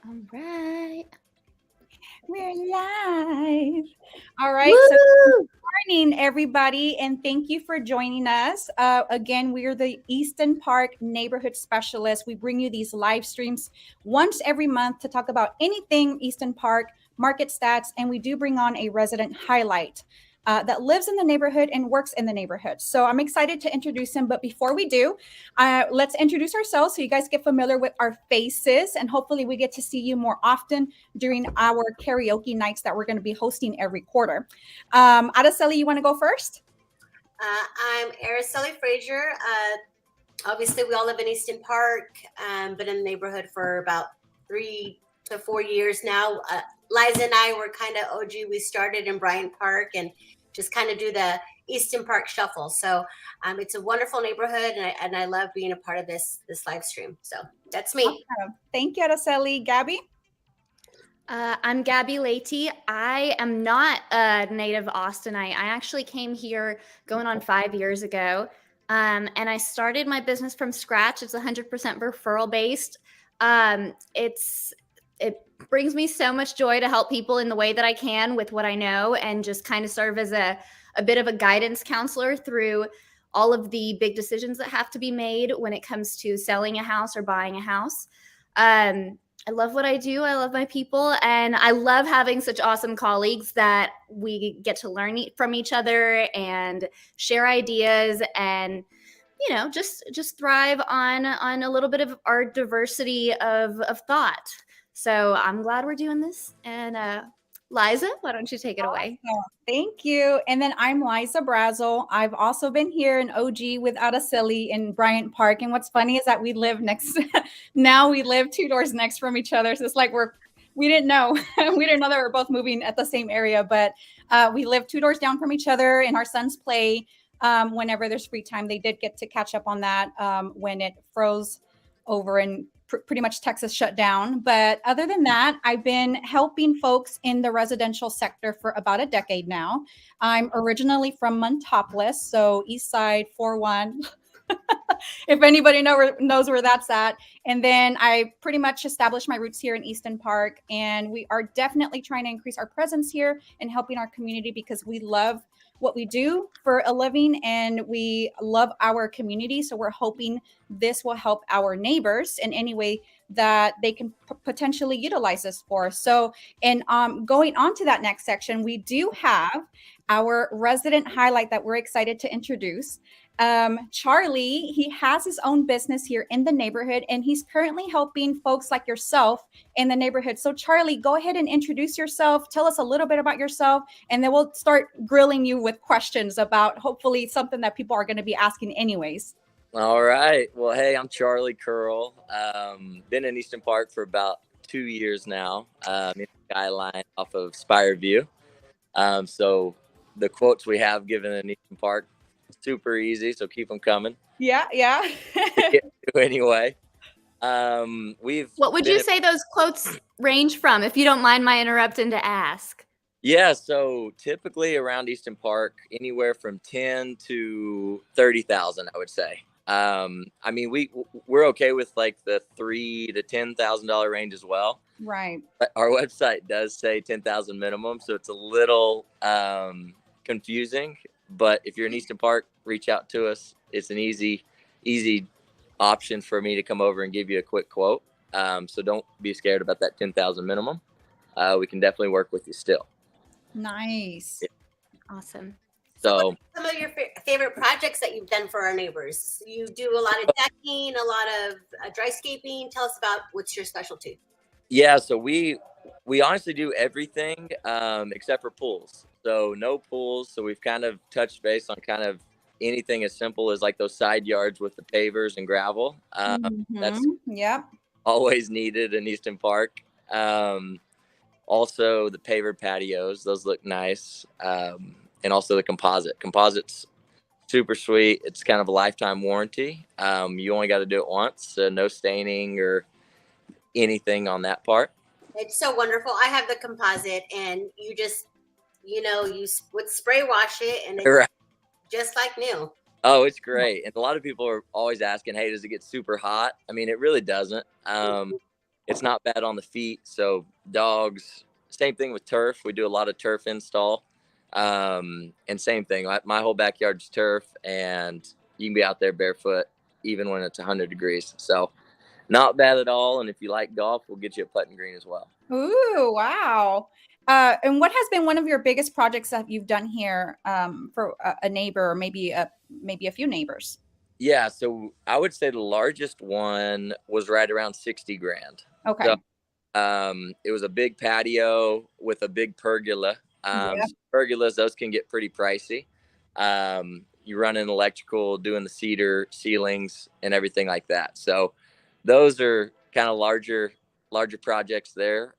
All right. We're live. All right. So, Woo! good morning, everybody, and thank you for joining us. Again, we are the Easton Park Neighborhood Specialists. We bring you these live streams once every month to talk about anything Easton Park, market stats, and we do bring on a resident highlight. That lives in the neighborhood and works in the neighborhood. So I'm excited to introduce him. But before we do, let's introduce ourselves so you guys get familiar with our faces and hopefully we get to see you more often during our karaoke nights that we're going to be hosting every quarter. Araceli, you want to go first? I'm Araceli Frazier. Obviously, we all live in Easton Park, been in the neighborhood for about 3 to 4 years now. Liza and I were kind of OG. We started in Bryant Park and just kind of do the Easton Park shuffle. So it's a wonderful neighborhood, and I love being a part of this live stream. So that's me. Awesome. Thank you, Araceli. Gabby? I'm Gabby Leite. I am not a native Austinite. I actually came here going on 5 years ago. And I started my business from scratch. It's 100% referral based. It brings me so much joy to help people in the way that I can with what I know and just kind of serve as a bit of a guidance counselor through all of the big decisions that have to be made when it comes to selling a house or buying a house. I love what I do. I love my people. And I love having such awesome colleagues that we get to learn from each other and share ideas and, just thrive on a little bit of our diversity of thought. So I'm glad we're doing this. And Liza, why don't you take it away? Awesome. Thank you. And then I'm Liza Brazel. I've also been here in OG with Araceli in Bryant Park. And what's funny is that we live next, now we live two doors next from each other. So it's like we didn't know. We didn't know that we're both moving at the same area, but we live two doors down from each other and our sons play whenever there's free time. They did get to catch up on that when it froze over and pretty much Texas shut down. But other than that, I've been helping folks in the residential sector for about a decade now. I'm originally from Montopolis, so East Side 41. If anybody knows where that's at. And then I pretty much established my roots here in Easton Park. And we are definitely trying to increase our presence here and helping our community because we love what we do for a living and we love our community. So we're hoping this will help our neighbors in any way that they can potentially utilize this for. So, and going on to that next section, we do have our resident highlight that we're excited to introduce. Charlie, he has his own business here in the neighborhood and he's currently helping folks like yourself in the neighborhood. So Charlie, go ahead and introduce yourself. Tell us a little bit about yourself and then we'll start grilling you with questions about hopefully something that people are going to be asking anyways. All right. Well, hey, I'm Charlie Curl. Been in Easton Park for about 2 years now. In the skyline off of Spire View. So the quotes we have given in Easton Park, super easy. So keep them coming. Yeah. Anyway, What would you say those quotes range from, if you don't mind my interrupting to ask? Yeah, so typically around Easton Park, anywhere from 10 to 30,000, I would say. I mean, we're okay with like the $3,000 to $10,000 range as well. Right. But our website does say 10,000 minimum, so it's a little confusing. But if you're in Easton Park, reach out to us. It's an easy option for me to come over and give you a quick quote. So don't be scared about that 10,000 minimum. We can definitely work with you still. Nice. Yeah. Awesome. So what are some of your favorite projects that you've done for our neighbors? You do a lot of decking, a lot of dryscaping. Tell us about what's your specialty. Yeah, so we honestly do everything except for pools. So no pools. So we've kind of touched base on kind of anything as simple as like those side yards with the pavers and gravel. That's always needed in Easton Park. Also the paver patios, those look nice. And also the composite's super sweet. It's kind of a lifetime warranty. You only got to do it once, so no staining or anything on that part. It's so wonderful. I have the composite, and you just, you would spray wash it, and it's right. Just like new. Oh, it's great. And a lot of people are always asking, hey, does it get super hot? I mean, it really doesn't. it's not bad on the feet. So dogs, same thing with turf. We do a lot of turf install. And same thing, my whole backyard's turf, and you can be out there barefoot even when it's 100 degrees. So not bad at all. And if you like golf, we'll get you a putting green as well. Ooh, wow. And what has been one of your biggest projects that you've done here for a neighbor, or maybe a few neighbors? Yeah, so I would say the largest one was right around 60 grand. Okay. So, it was a big patio with a big pergola. Yeah. So pergolas, those can get pretty pricey. You run in electrical, doing the cedar ceilings and everything like that. So those are kind of larger projects there.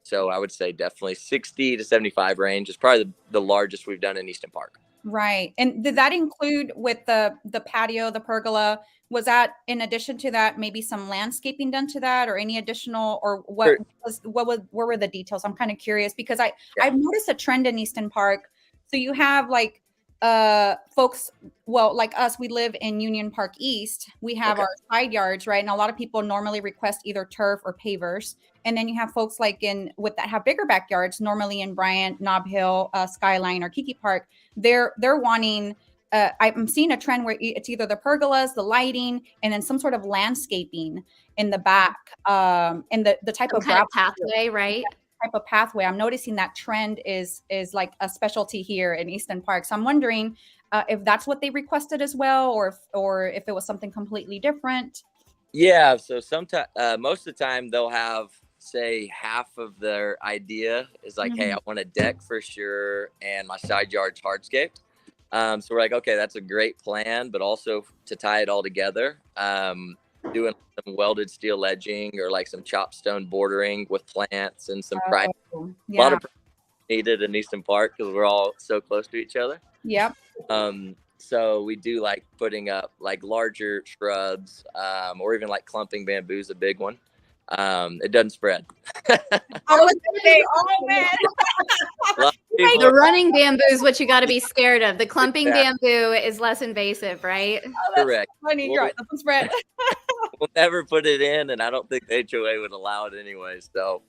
So I would say definitely 60 to 75 range is probably the largest we've done in Easton Park. Right. And did that include with the patio, the pergola? Was that in addition to that, maybe some landscaping done to that, or any additional, or what were the details? I'm kind of curious because I've noticed a trend in Easton Park. So you have like folks, well, like us, we live in Union Park East. We have our side yards, right? And a lot of people normally request either turf or pavers. And then you have folks like that have bigger backyards, normally in Bryant, Nob Hill, Skyline, or Kiki Park. They're wanting. I'm seeing a trend where it's either the pergolas, the lighting, and then some sort of landscaping in the back, and the type of pathway, right? Type of pathway. I'm noticing that trend is like a specialty here in Easton Park. So I'm wondering if that's what they requested as well, or if it was something completely different. Yeah. So sometimes, most of the time, they'll have, say, half of their idea is like, hey, I want a deck for sure, and my side yard's hardscaped. So we're like, okay, that's a great plan, but also to tie it all together, doing some welded steel ledging or like some chopped stone bordering with plants and some a lot of needed in Easton Park because we're all so close to each other. Yep. So we do like putting up like larger shrubs, or even like clumping bamboo is a big one. It doesn't spread. Oh man. The running bamboo is what you got to be scared of. The clumping bamboo is less invasive, right? Oh, correct. Funny. Doesn't spread. We'll never put it in, and I don't think the HOA would allow it anyway. So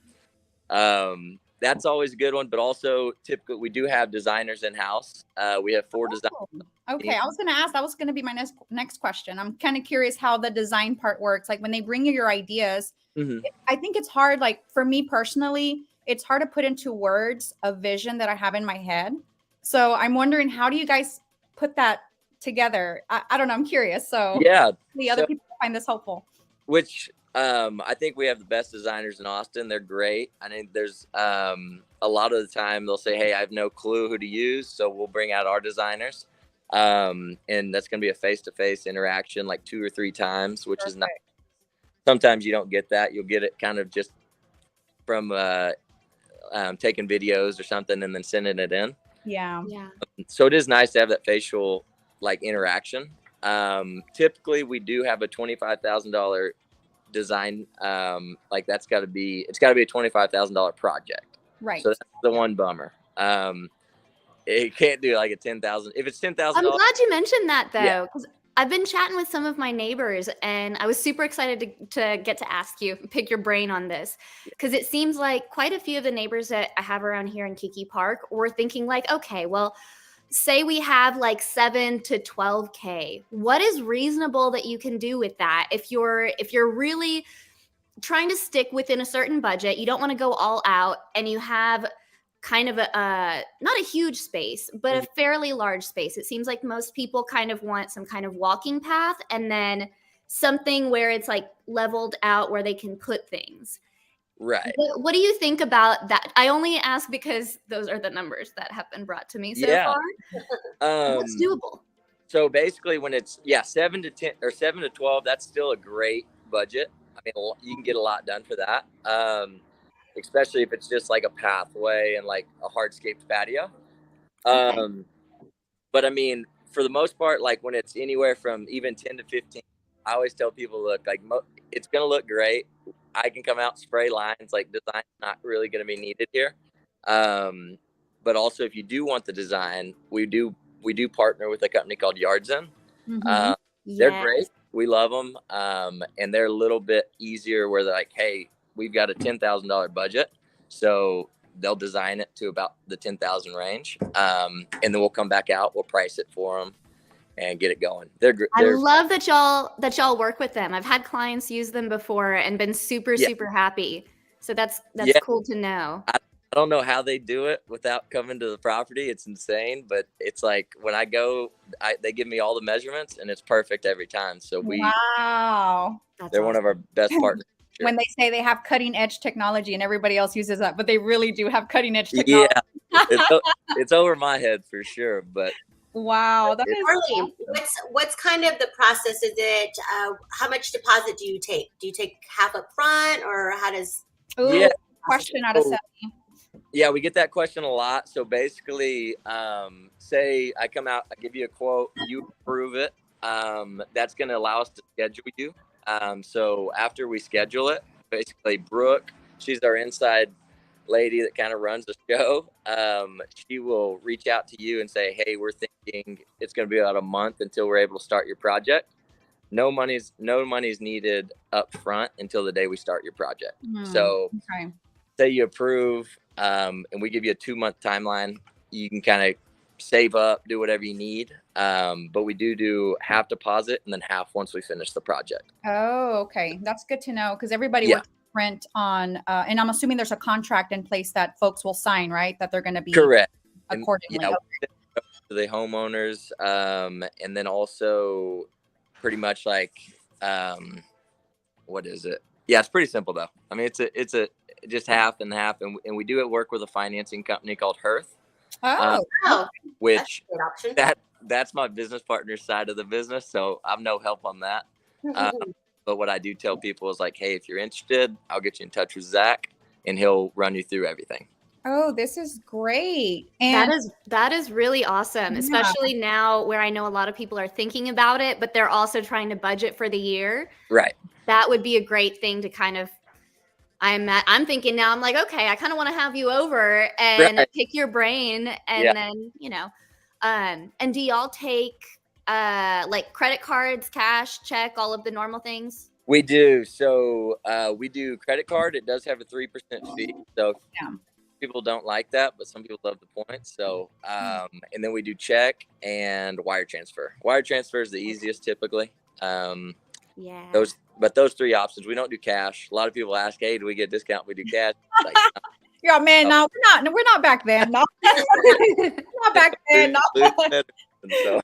that's always a good one. But also, typically, we do have designers in house. We have 4 designers. Okay, I was going to ask. That was going to be my next question. I'm kind of curious how the design part works. Like when they bring you your ideas. I think it's hard, like for me personally, it's hard to put into words a vision that I have in my head. So I'm wondering, how do you guys put that together? I don't know. I'm curious. So yeah, the other people find this helpful. Which I think we have the best designers in Austin. They're great. I think there's a lot of the time they'll say, hey, I have no clue who to use. So we'll bring out our designers. And that's going to be a face-to-face interaction like 2 or 3 times, which is nice. Sometimes you don't get that. You'll get it kind of just from taking videos or something and then sending it in. Yeah. So it is nice to have that facial like interaction. Typically we do have a $25,000 design. Like it's got to be a $25,000 project. Right. So that's the one bummer. It can't do like a $10,000. If it's $10,000. I'm glad you mentioned that though. Because I've been chatting with some of my neighbors, and I was super excited to get to ask you, pick your brain on this, because it seems like quite a few of the neighbors that I have around here in Kiki Park were thinking like, okay, well, say we have like 7 to 12K. What is reasonable that you can do with that? If you're really trying to stick within a certain budget, you don't want to go all out, and you have kind of not a huge space, but a fairly large space. It seems like most people kind of want some kind of walking path and then something where it's like leveled out where they can put things. Right. What do you think about that? I only ask because those are the numbers that have been brought to me so far. What's doable? So basically when it's 7 to 10 or 7 to 12, that's still a great budget. I mean, you can get a lot done for that. Especially if it's just like a pathway and like a hardscaped patio. But I mean, for the most part, like when it's anywhere from even 10 to 15, I always tell people, look, like it's going to look great. I can come out, spray lines, like design's not really going to be needed here. But also if you do want the design, we do partner with a company called Yardzen. They're great. We love them. And they're a little bit easier where they're like, hey, we've got a $10,000 budget. So they'll design it to about the 10,000 range. And then we'll come back out, we'll price it for them and get it going. I love that y'all work with them. I've had clients use them before and been super happy. So that's cool to know. I don't know how they do it without coming to the property. It's insane, but it's like when I go, they give me all the measurements and it's perfect every time. So wow, they're one of our best partners. Sure. When they say they have cutting edge technology and everybody else uses that, but they really do have cutting edge technology. Yeah, it's over my head for sure. But wow, that is Marlene, awesome. what's kind of the process? Is it how much deposit do you take? Do you take half up front, or how does? Ooh, question out of 70. Yeah, we get that question a lot. So basically, say I come out, I give you a quote, you approve it. That's going to allow us to schedule you. So after we schedule it, basically Brooke, she's our inside lady that kind of runs the show. She will reach out to you and say, hey, we're thinking it's going to be about a month until we're able to start your project. No money's needed up front until the day we start your project. So say you approve, and we give you a 2-month timeline. You can kind of save up, do whatever you need. But we do half deposit and then half once we finish the project. Oh, okay. That's good to know because everybody works different on, and I'm assuming there's a contract in place that folks will sign, right? That they're going to be correct accordingly. And, to the homeowners, and then also pretty much like, what is it? Yeah, it's pretty simple though. I mean, it's a just half and half, and we do work with a financing company called Hearth. Which that's my business partner's side of the business, so I'm no help on that. But what I do tell people is like, hey, if you're interested, I'll get you in touch with Zach, and he'll run you through everything. Oh, this is great. And that is really awesome, especially now where I know a lot of people are thinking about it, but they're also trying to budget for the year. Right. That would be a great thing to kind of. I'm thinking now. I'm like, okay, I kind of want to have you over and pick your brain, and then and do y'all take like credit cards, cash, check, all of the normal things? We do. So we do credit card. It does have a 3% fee. So people don't like that, but some people love the points. So and then we do check and wire transfer. Wire transfer is the easiest typically. Those 3 options. We don't do cash. A lot of people ask, hey, do we get a discount? We do cash. Like, yeah, man, no, we're not back then. No. Not back then. No.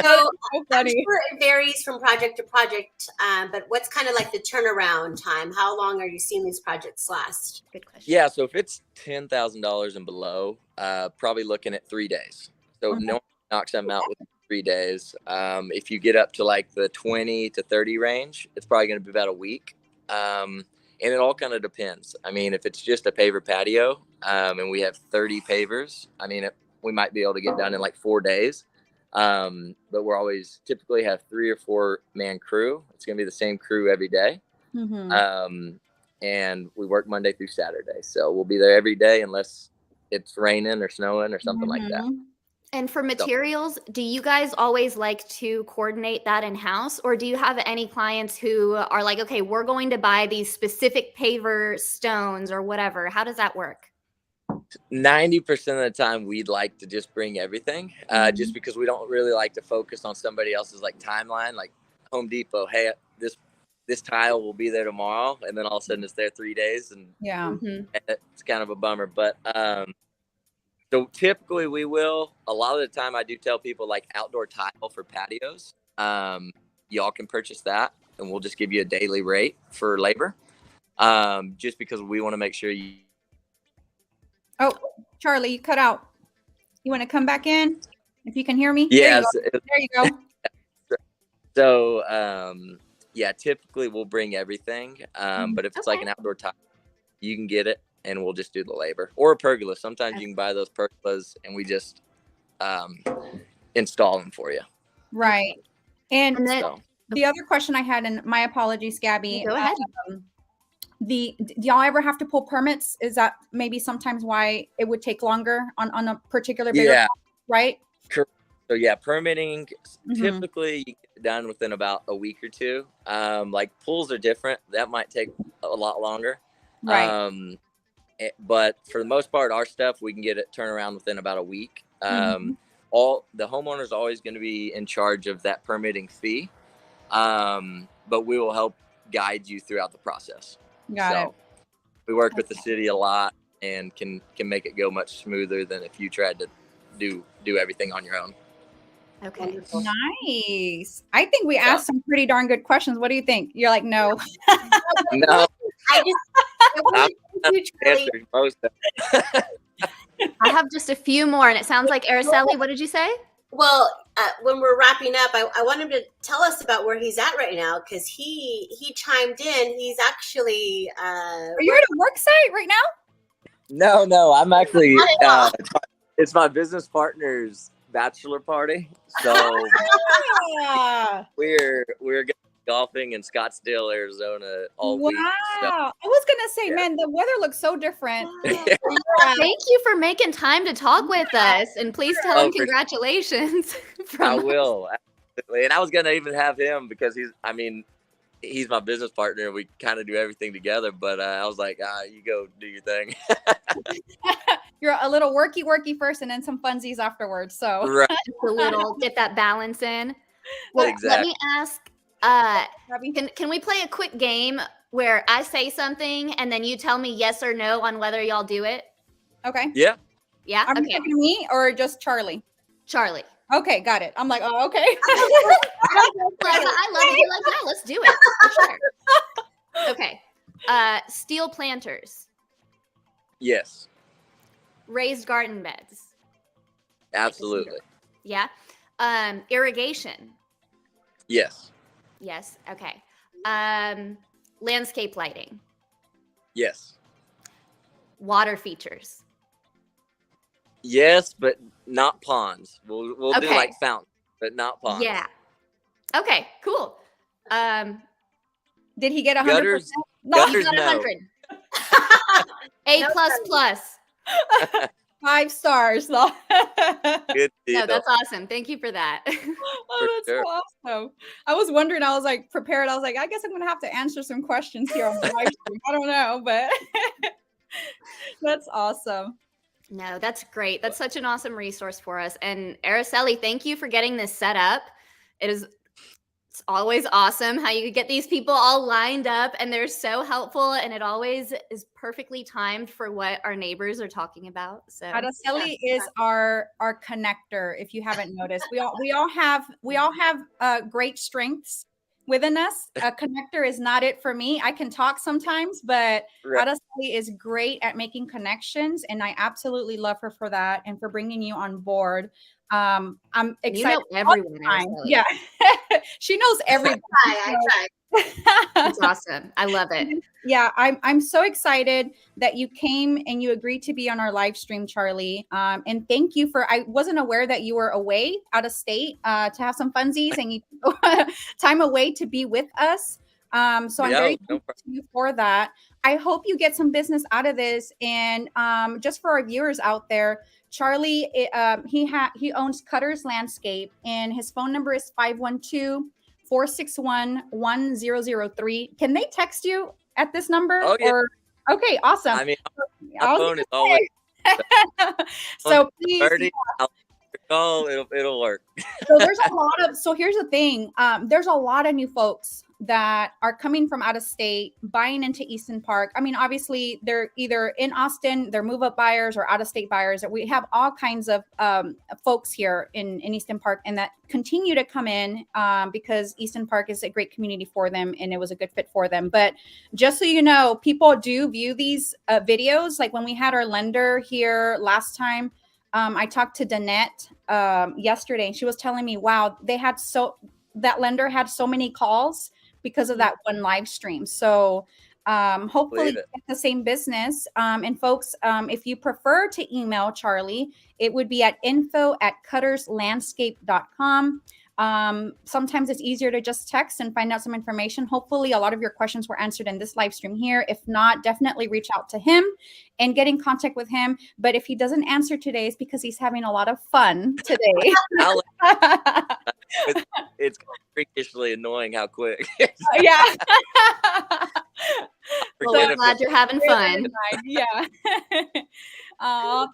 So I'm sure it varies from project to project, but what's kind of like the turnaround time? How long are you seeing these projects last? Good question. Yeah, so if it's $10,000 and below, probably looking at 3 days. So no one knocks them out with 3 days. If you get up to like the 20 to 30 range, it's probably going to be about a week. And it all kind of depends. I mean, if it's just a paver patio, and we have 30 pavers, I mean, we might be able to get done in like 4 days. But we're always typically have 3 or 4 man crew. It's going to be the same crew every day. And we work Monday through Saturday. So we'll be there every day unless it's raining or snowing or something like that. And for materials, do you guys always like to coordinate that in-house, or do you have any clients who are like, okay, we're going to buy these specific paver stones or whatever? How does that work? 90% of the time we'd like to just bring everything, just because we don't really like to focus on somebody else's like timeline, like Home Depot. Hey, this tile will be there tomorrow, and then all of a sudden it's there 3 days, and it's kind of a bummer. But so typically we will. A lot of the time I do tell people like outdoor tile for patios. Y'all can purchase that, and we'll just give you a daily rate for labor, just because we want to make sure you. Oh, Charlie, you cut out. You want to come back in? If you can hear me? Yes. There you go. So, typically we'll bring everything. But if it's like an outdoor tile, you can get it and we'll just do the labor. Or a pergola. Sometimes you can buy those pergolas and we just install them for you. Right. And then, the other question I had, and my apologies, Gabby. Go ahead. Do y'all ever have to pull permits? Is that maybe sometimes why it would take longer on a particular bigger project, right? So yeah, permitting Mhm. typically you get done within about a week or two. Like pools are different; that might take a lot longer. Right. But for the most part, our stuff we can get it turned around within about a week. Mhm. All the homeowner's always going to be in charge of that permitting fee, but we will help guide you throughout the process. Got it. So we work with the city a lot and can make it go much smoother than if you tried to do everything on your own. Okay. Wonderful. Nice. I think we asked some pretty darn good questions. What do you think? You're like, no. No, I just I wanna thank you, Charlie. answered most of it. I have just a few more, and it sounds like Araceli. What did you say? Well, when we're wrapping up, I want him to tell us about where he's at right now because he chimed in. He's actually Are you at a work site right now? No, I'm actually it's my business partner's bachelor party. So Yeah. we're going golfing in Scottsdale, Arizona all Wow. week. So, I was gonna say, yeah. man, the weather looks so different. Thank you for making time to talk with us, and please tell him Oh, for sure. congratulations. I will. Absolutely. And I was going to even have him because he's my business partner. We kind of do everything together, but I was like, you go do your thing. You're a little worky first and then some funsies afterwards. So Right. Just a little, get that balance in. Well, let Exactly. me ask, can we play a quick game where I say something and then you tell me yes or no on whether y'all do it? okay. Yeah. Yeah? Are you Okay. talking to me or just Charlie? Charlie. Okay, got it. I'm like, oh, okay. I love it. You're like, yeah, let's do it. For sure. Okay. Steel planters, Yes. raised garden beds. Absolutely. Yeah. Irrigation. Yes. Yes. Okay. Landscape lighting, Yes. water features. Yes, but not ponds. We'll do Okay. like fountains, but not ponds. Yeah. Okay, cool. Did he get 100%? Gutters. No, You Gutters, got no. 100. A No, plus sorry. plus. 5 stars. No. Good deal. No, that's awesome. Thank you for that. Oh, that's sure. so awesome. I was wondering, I was like prepared. I was like, I guess I'm gonna have to answer some questions here on the live stream. I don't know, but that's awesome. No, that's great. That's such an awesome resource for us. And Araceli, thank you for getting this set up. It's always awesome how you get these people all lined up and they're so helpful, and it always is perfectly timed for what our neighbors are talking about. So Araceli is our connector. If you haven't noticed, we all have great strengths within us. A connector is not it for me. I can talk sometimes, but Right. Araceli is great at making connections, and I absolutely love her for that and for bringing you on board. I'm excited. you know everyone. Araceli. Yeah, she knows everybody. I tried. It's awesome. I love it. Yeah, I'm so excited that you came and you agreed to be on our live stream, Charlie. And thank you for. I wasn't aware that you were away out of state to have some funsies and you time away to be with us. So I'm very thankful to you for that. I hope you get some business out of this. And just for our viewers out there, Charlie, he owns Cutter's Landscape, and his phone number is 512-461-1003. Can they text you at this number? Oh, yeah. Okay, awesome. I mean, my phone is always so please. 30. I'll call. It'll work. So there's a lot of. So here's the thing. There's a lot of new folks that are coming from out of state, buying into Easton Park. I mean, obviously, they're either in Austin, they're move-up buyers, or out-of-state buyers. We have all kinds of folks here in Easton Park, and that continue to come in because Easton Park is a great community for them, and it was a good fit for them. But just so you know, people do view these videos. Like when we had our lender here last time, I talked to Danette yesterday, and she was telling me, wow, that lender had so many calls because of that one live stream. So hopefully you get the same business. And folks, if you prefer to email Charlie, it would be at info@cutterslandscape.com. Sometimes it's easier to just text and find out some information. Hopefully a lot of your questions were answered in this live stream here. If not, definitely reach out to him and get in contact with him. But if he doesn't answer today, it's because he's having a lot of fun today. It's freakishly annoying how quick. Yeah. Well, we're glad you're having fun. Yeah.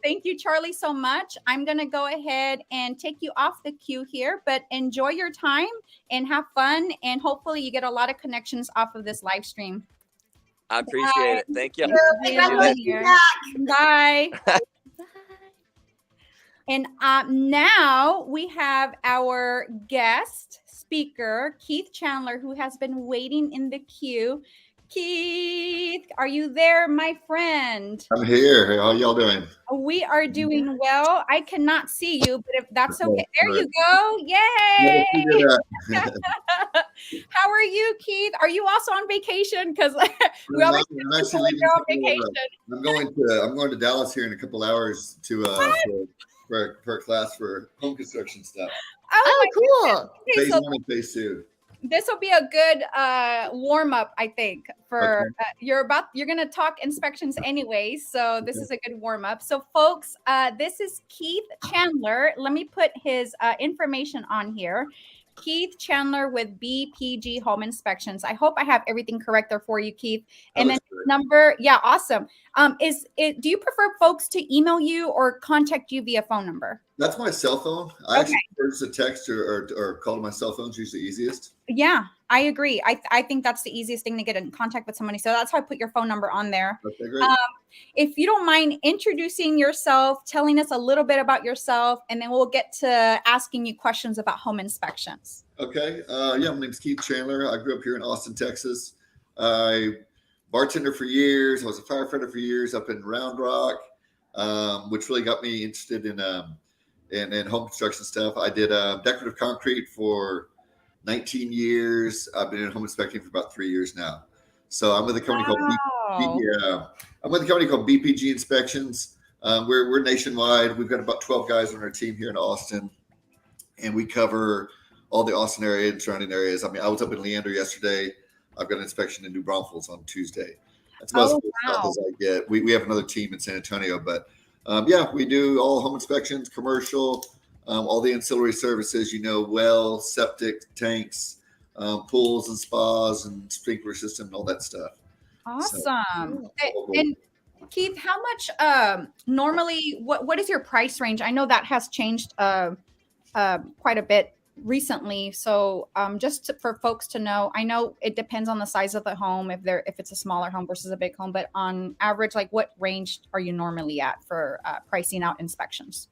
Thank you, Charlie, so much. I'm going to go ahead and take you off the queue here, but enjoy your time and have fun. And hopefully you get a lot of connections off of this live stream. I appreciate it. Thank you. Bye. And now we have our guest speaker, Keith Chandler, who has been waiting in the queue. Keith, are you there, my friend? I'm here. How y'all doing? We are doing well. I cannot see you, but if that's okay. There you go. Yay! How are you, Keith? Are you also on vacation? Because we always I'm actually leaving on vacation. I'm going to Dallas here in a couple hours for a class for home construction stuff. Oh, cool. Phase 1 and phase 2. This will be a good warm up, I think. For you're going to talk inspections anyway, so this is a good warm up. So, folks, this is Keith Chandler. Let me put his information on here. Keith Chandler with BPG Home Inspections. I hope I have everything correct there for you, Keith. And then number, yeah, awesome. Do you prefer folks to email you or contact you via phone number? That's my cell phone. I actually prefer to text or call my cell phone is usually the easiest. Yeah, I agree. I think that's the easiest thing to get in contact with somebody. So that's how I put your phone number on there. Okay, great. If you don't mind introducing yourself, telling us a little bit about yourself, and then we'll get to asking you questions about home inspections. Okay. Yeah, my name's Keith Chandler. I grew up here in Austin, Texas. I bartender for years. I was a firefighter for years up in Round Rock, which really got me interested in home construction stuff. I did decorative concrete for 19 years. I've been in home inspecting for about 3 years now. So I'm with a company called BPG Inspections. We're nationwide. We've got about 12 guys on our team here in Austin, and we cover all the Austin area and surrounding areas. I mean, I was up in Leander yesterday. I've got an inspection in New Braunfels on Tuesday. That's about as stuff as I get. We have another team in San Antonio, but yeah, we do all home inspections, commercial, all the ancillary services, well, septic tanks, pools and spas and sprinkler system and all that stuff. Awesome. And Keith, how much normally, what is your price range? I know that has changed quite a bit recently. So just for folks to know, I know it depends on the size of the home, if it's a smaller home versus a big home, but on average, like what range are you normally at for pricing out inspections?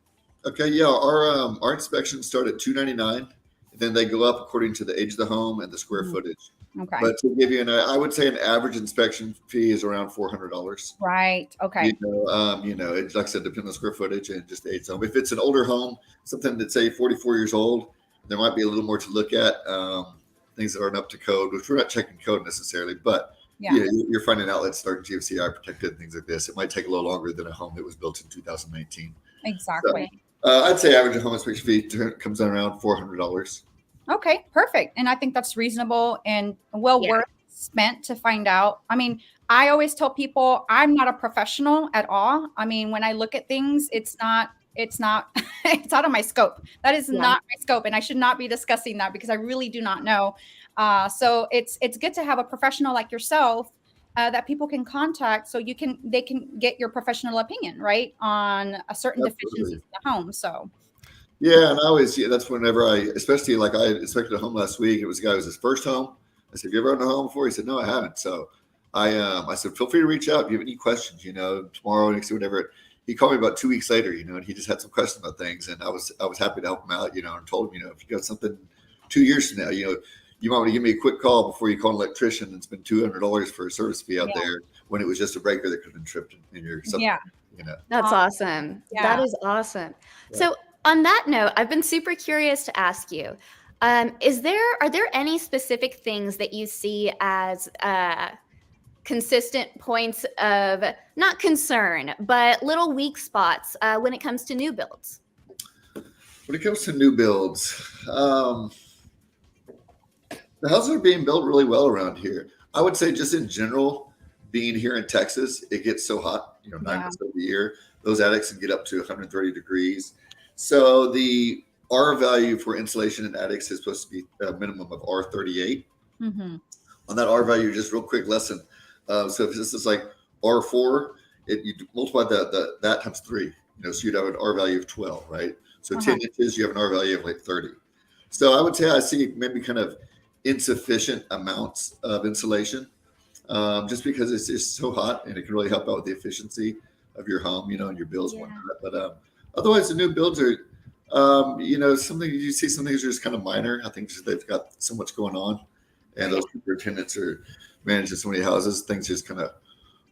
Okay, yeah, our inspections start at $299, and then they go up according to the age of the home and the square footage. Okay. But to give you I would say an average inspection fee is around $400. Right. Okay. It's like I said, depending on square footage and just the age of the home. If it's an older home, something that's say 44 years old, there might be a little more to look at. Things that aren't up to code, which we're not checking code necessarily, but you're finding outlets that aren't GFCI protected, things like this. It might take a little longer than a home that was built in 2019. Exactly. So, I'd say average home inspection fee comes in around $400. Okay, perfect. And I think that's reasonable and worth spent to find out. I mean, I always tell people I'm not a professional at all. I mean, when I look at things, it's out of my scope. That is not my scope. And I should not be discussing that because I really do not know. So it's good to have a professional like yourself that people can contact so they can get your professional opinion, right, on a certain deficiencies in the home. So yeah, and I always that's whenever especially like I inspected a home last week. It was a guy who was his first home. I said, "Have you ever owned a home before?" He said, "No, I haven't." So I said, "Feel free to reach out if you have any questions, tomorrow, next, whatever." He called me about 2 weeks later, and he just had some questions about things, and I was happy to help him out, and told him, if you got something 2 years from now, you might want to give me a quick call before you call an electrician and spend $200 for a service fee out there when it was just a breaker that could have been tripped in your something. Yeah. That's awesome. Yeah. That is awesome. Yeah. So on that note, I've been super curious to ask you, are there any specific things that you see as consistent points of not concern, but little weak spots when it comes to new builds? When it comes to new builds, the houses are being built really well around here. I would say just in general, being here in Texas, it gets so hot, 9 months of the year. Those attics can get up to 130 degrees. So the R value for insulation in attics is supposed to be a minimum of R38. Mm-hmm. On that R value, just real quick lesson. So if this is like R4, you multiply that times 3. So you'd have an R value of 12, right? So 10 inches, you have an R value of like 30. So I would say I see maybe kind of insufficient amounts of insulation, just because it's just so hot, and it can really help out with the efficiency of your home, and your bills and whatnot. But otherwise, the new builds are, something you see. Some things are just kind of minor. I think just they've got so much going on, and those superintendents are managing so many houses. Things just kind of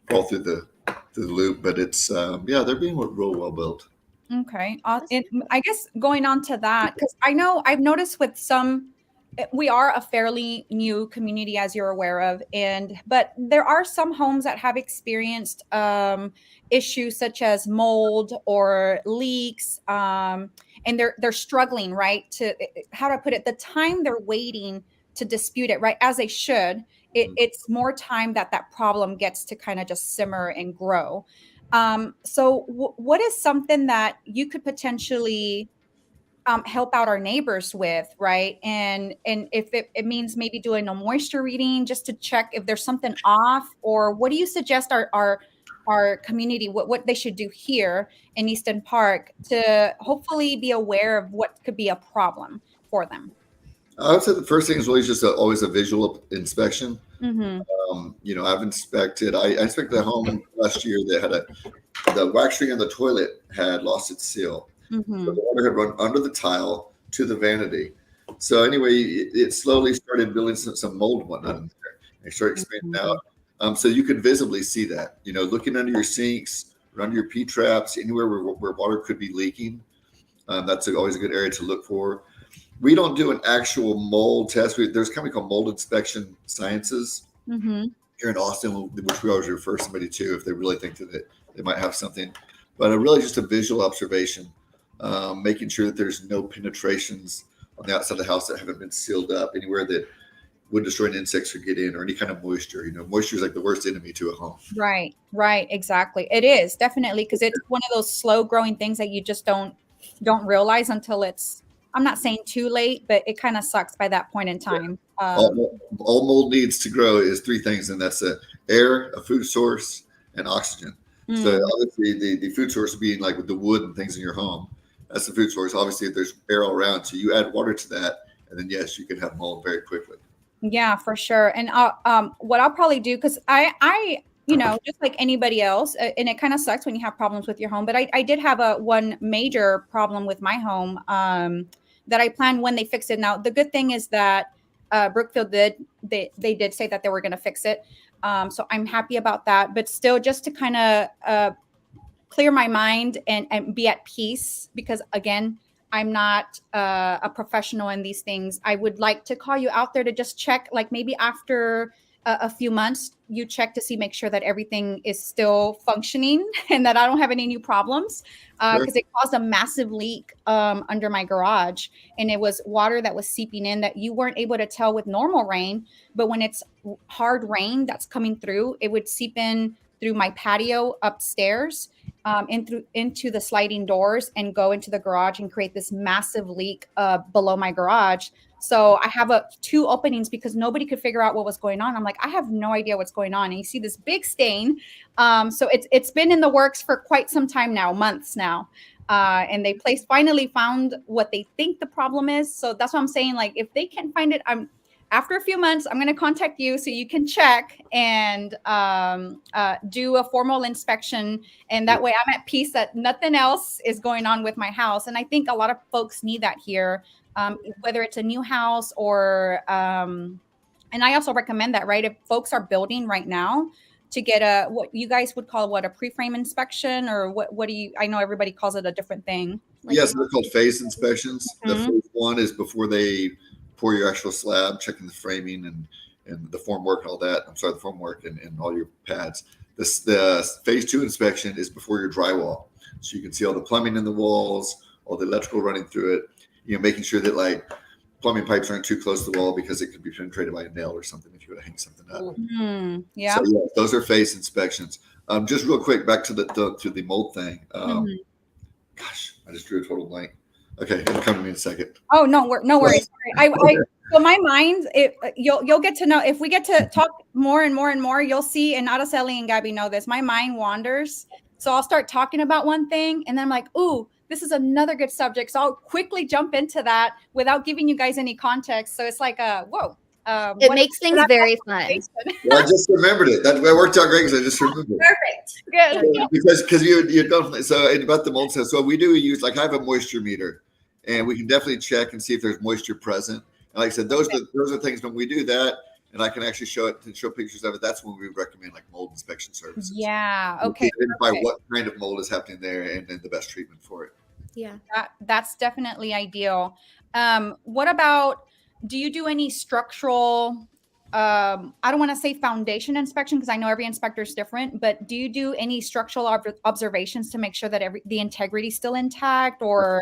fall through the loop. But it's they're being real well built. Okay. And I guess going on to that, because I know I've noticed with some, we are a fairly new community, as you're aware of, but there are some homes that have experienced issues such as mold or leaks, and they're struggling, right? To how to put it, the time they're waiting to dispute it, right, as they should, it's more time that problem gets to kind of just simmer and grow. So what is something that you could potentially help out our neighbors with, right? And if it means maybe doing a moisture reading just to check if there's something off, or what do you suggest our community, what they should do here in Easton Park to hopefully be aware of what could be a problem for them? I would say the first thing is really just always a visual inspection. Mm-hmm. I've inspected. I inspected a home last year that had the wax string in the toilet had lost its seal. Mm-hmm. So the water had run under the tile to the vanity. So anyway, it slowly started building some mold and whatnot in there. It started expanding out. So you could visibly see that. Looking under your sinks, or under your P traps, anywhere where water could be leaking. That's always a good area to look for. We don't do an actual mold test. There's a company called Mold Inspection Sciences here in Austin, which we always refer somebody to if they really think that they might have something. But really just a visual observation, making sure that there's no penetrations on the outside of the house that haven't been sealed up, anywhere that wood-destroying insects could get in, or any kind of moisture. Moisture is like the worst enemy to a home. Right, exactly. It is definitely, because it's one of those slow-growing things that you just don't realize until it's, I'm not saying too late, but it kind of sucks by that point in time. All mold needs to grow is 3 things, and that's air, a food source, and oxygen. So obviously the food source being like with the wood and things in your home, that's the food source. Obviously, if there's air all around, so you add water to that, and then yes, you can have mold very quickly. Yeah, for sure. And what I'll probably do, because I just like anybody else, and it kind of sucks when you have problems with your home, but I did have one major problem with my home that I planned when they fixed it. Now, the good thing is that Brookfield they did say that they were going to fix it. So I'm happy about that, but still just to kind of clear my mind and be at peace, because again, I'm not a professional in these things. I would like to call you out there to just check, like maybe after a few months, you check to make sure that everything is still functioning and that I don't have any new problems, because it caused a massive leak under my garage, and it was water that was seeping in that you weren't able to tell with normal rain, but when it's hard rain that's coming through, it would seep in through my patio upstairs, into the sliding doors and go into the garage and create this massive leak below my garage. So I have 2 openings because nobody could figure out what was going on. I'm like, I have no idea what's going on. And you see this big stain. So it's been in the works for quite some time now, months now. And they finally found what they think the problem is. So that's what I'm saying. Like, if they can't find it, after a few months, I'm going to contact you so you can check and do a formal inspection. And that way I'm at peace that nothing else is going on with my house. And I think a lot of folks need that here, whether it's a new house or, and I also recommend that, right? If folks are building right now, to get what you guys would call a pre-frame inspection, or what do you, I know everybody calls it a different thing. Yes, they're called phase inspections. The first one is before they pour your actual slab, checking the framing and the formwork and all that. I'm sorry, the formwork and all your pads. The phase 2 inspection is before your drywall. So you can see all the plumbing in the walls, all the electrical running through it, making sure that like plumbing pipes aren't too close to the wall because it could be penetrated by a nail or something if you were to hang something up. Yeah. So yeah, those are phase inspections. Just real quick, back to the mold thing. Gosh, I just drew a total blank. Okay, it'll come to me in a second. Oh, no worries. Sorry. So my mind, you'll get to know, if we get to talk more and more and more, you'll see, and Araceli and Gabby know this, my mind wanders. So I'll start talking about one thing and then I'm like, ooh, this is another good subject. So I'll quickly jump into that without giving you guys any context. So it's like, whoa. It makes things very fun. Well, I just remembered it. That worked out great because I just remembered it. Perfect. Good. Because you'd gone from, so about the mold test. So we do use, like, I have a moisture meter, and we can definitely check and see if there's moisture present. And like I said, those are things when we do that, and I can actually show pictures of it. That's when we recommend like mold inspection services. Yeah. Okay. Identify what kind of mold is happening there, and then the best treatment for it. Yeah. That's definitely ideal. What about, do you do any structural, I don't want to say foundation inspection because I know every inspector is different, but do you do any structural observations to make sure that the integrity is still intact? Or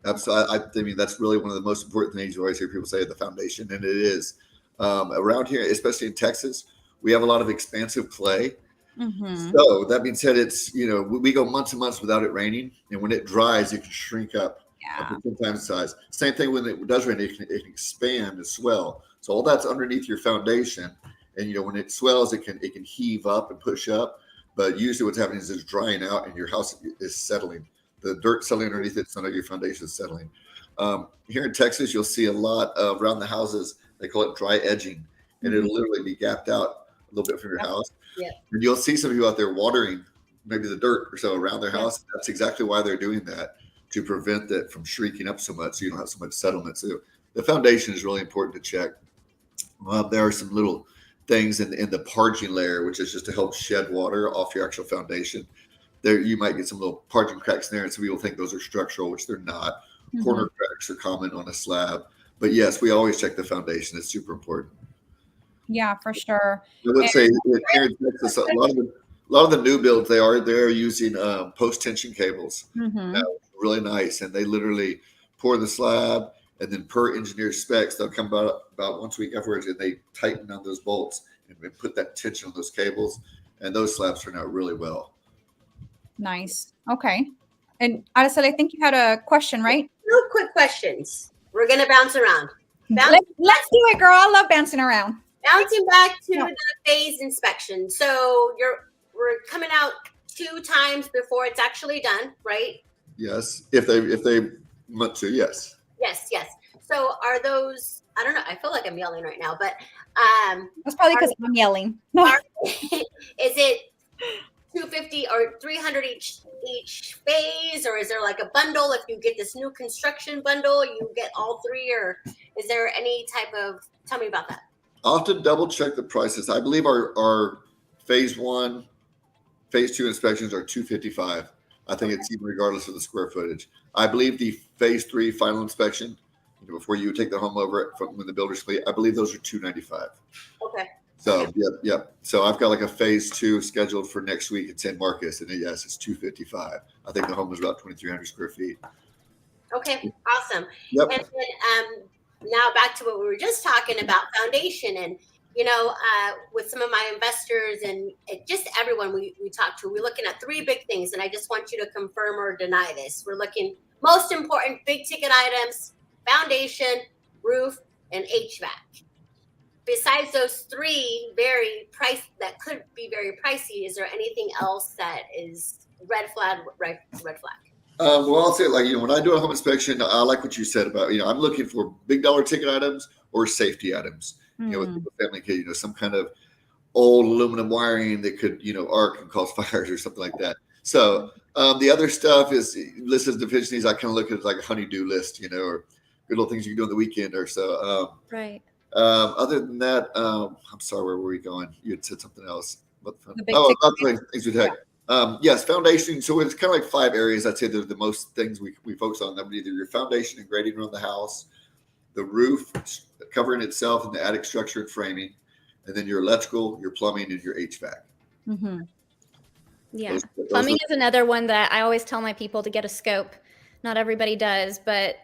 Absolutely. I mean, that's really one of the most important things you always hear people say, the foundation, and it is. Around here, especially in Texas, we have a lot of expansive clay. So that being said, it's, we go months and months without it raining, and when it dries, it can shrink up to 10 times the size. Same thing when it does rain, it can expand and swell. So all that's underneath your foundation, and when it swells, it can heave up and push up. But usually, what's happening is it's drying out, and your house is settling. The dirt settling underneath it, so now your foundation is settling. Here in Texas, you'll see a lot around the houses. They call it dry edging, and it'll literally be gapped out a little bit from your house. Yeah. And you'll see some people out there watering maybe the dirt or so around their house. That's exactly why they're doing that, to prevent that from shrinking up so much, so you don't have so much settlement. So the foundation is really important to check. There are some little things in the parging layer, which is just to help shed water off your actual foundation. There, you might get some little parging cracks in there, and some people think those are structural, which they're not. Corner cracks are common on a slab. But yes, we always check the foundation. It's super important. Yeah, for sure. I would say here in Texas, a lot of the new builds, they're using post tension cables. Really nice, and they literally pour the slab, and then per engineer specs, they'll come about once a week afterwards, and they tighten down those bolts and put that tension on those cables, and those slabs turn out really well. Nice. Okay. And Araceli, I think you had a question, right? Real quick questions. We're gonna bounce around. Let's do it, girl. I love bouncing around. Bouncing back to the phase inspection. So we're coming out 2 times before it's actually done, right? Yes, if they want to, yes. Yes. So are those? I don't know. I feel like I'm yelling right now, but That's probably because I'm yelling. is it 250 or 300 each phase, or is there like a bundle? If you get this new construction bundle, you get all 3, or is there any type of? Tell me about that. I'll have to double check the prices. I believe our phase 1, phase 2 inspections are $255. I think it's even regardless of the square footage. I believe the phase 3 final inspection, before you take the home over from when the builder's complete, I believe those are $295. Okay. So yep. So I've got like a phase 2 scheduled for next week in San Marcos, and yes, it's $255. I think the home is about 2,300 square feet. Okay, awesome. Yep. And then now back to what we were just talking about, foundation, and with some of my investors and just everyone we talk to, we're looking at 3 big things, and I just want you to confirm or deny this. We're looking most important big ticket items: foundation, roof, and HVAC. Besides those 3 that could be very pricey, is there anything else that is red flag? Well, I'll say, when I do a home inspection, I like what you said about, I'm looking for big dollar ticket items or safety items. With the family kid, some kind of old aluminum wiring that could, arc and cause fires or something like that. So the other stuff is listed as deficiencies. I kind of look at it like a honey-do list, or good little things you can do on the weekend or so. Right. Other than that, I'm sorry, where were we going? You had said something else. About the things we take. Yes, foundation. So it's kind of like 5 areas. I'd say they're the most things we focus on. That would be either your foundation and grading around the house, the roof covering itself, and the attic structure and framing, and then your electrical, your plumbing, and your HVAC. Yeah. Plumbing is another one that I always tell my people to get a scope. Not everybody does, but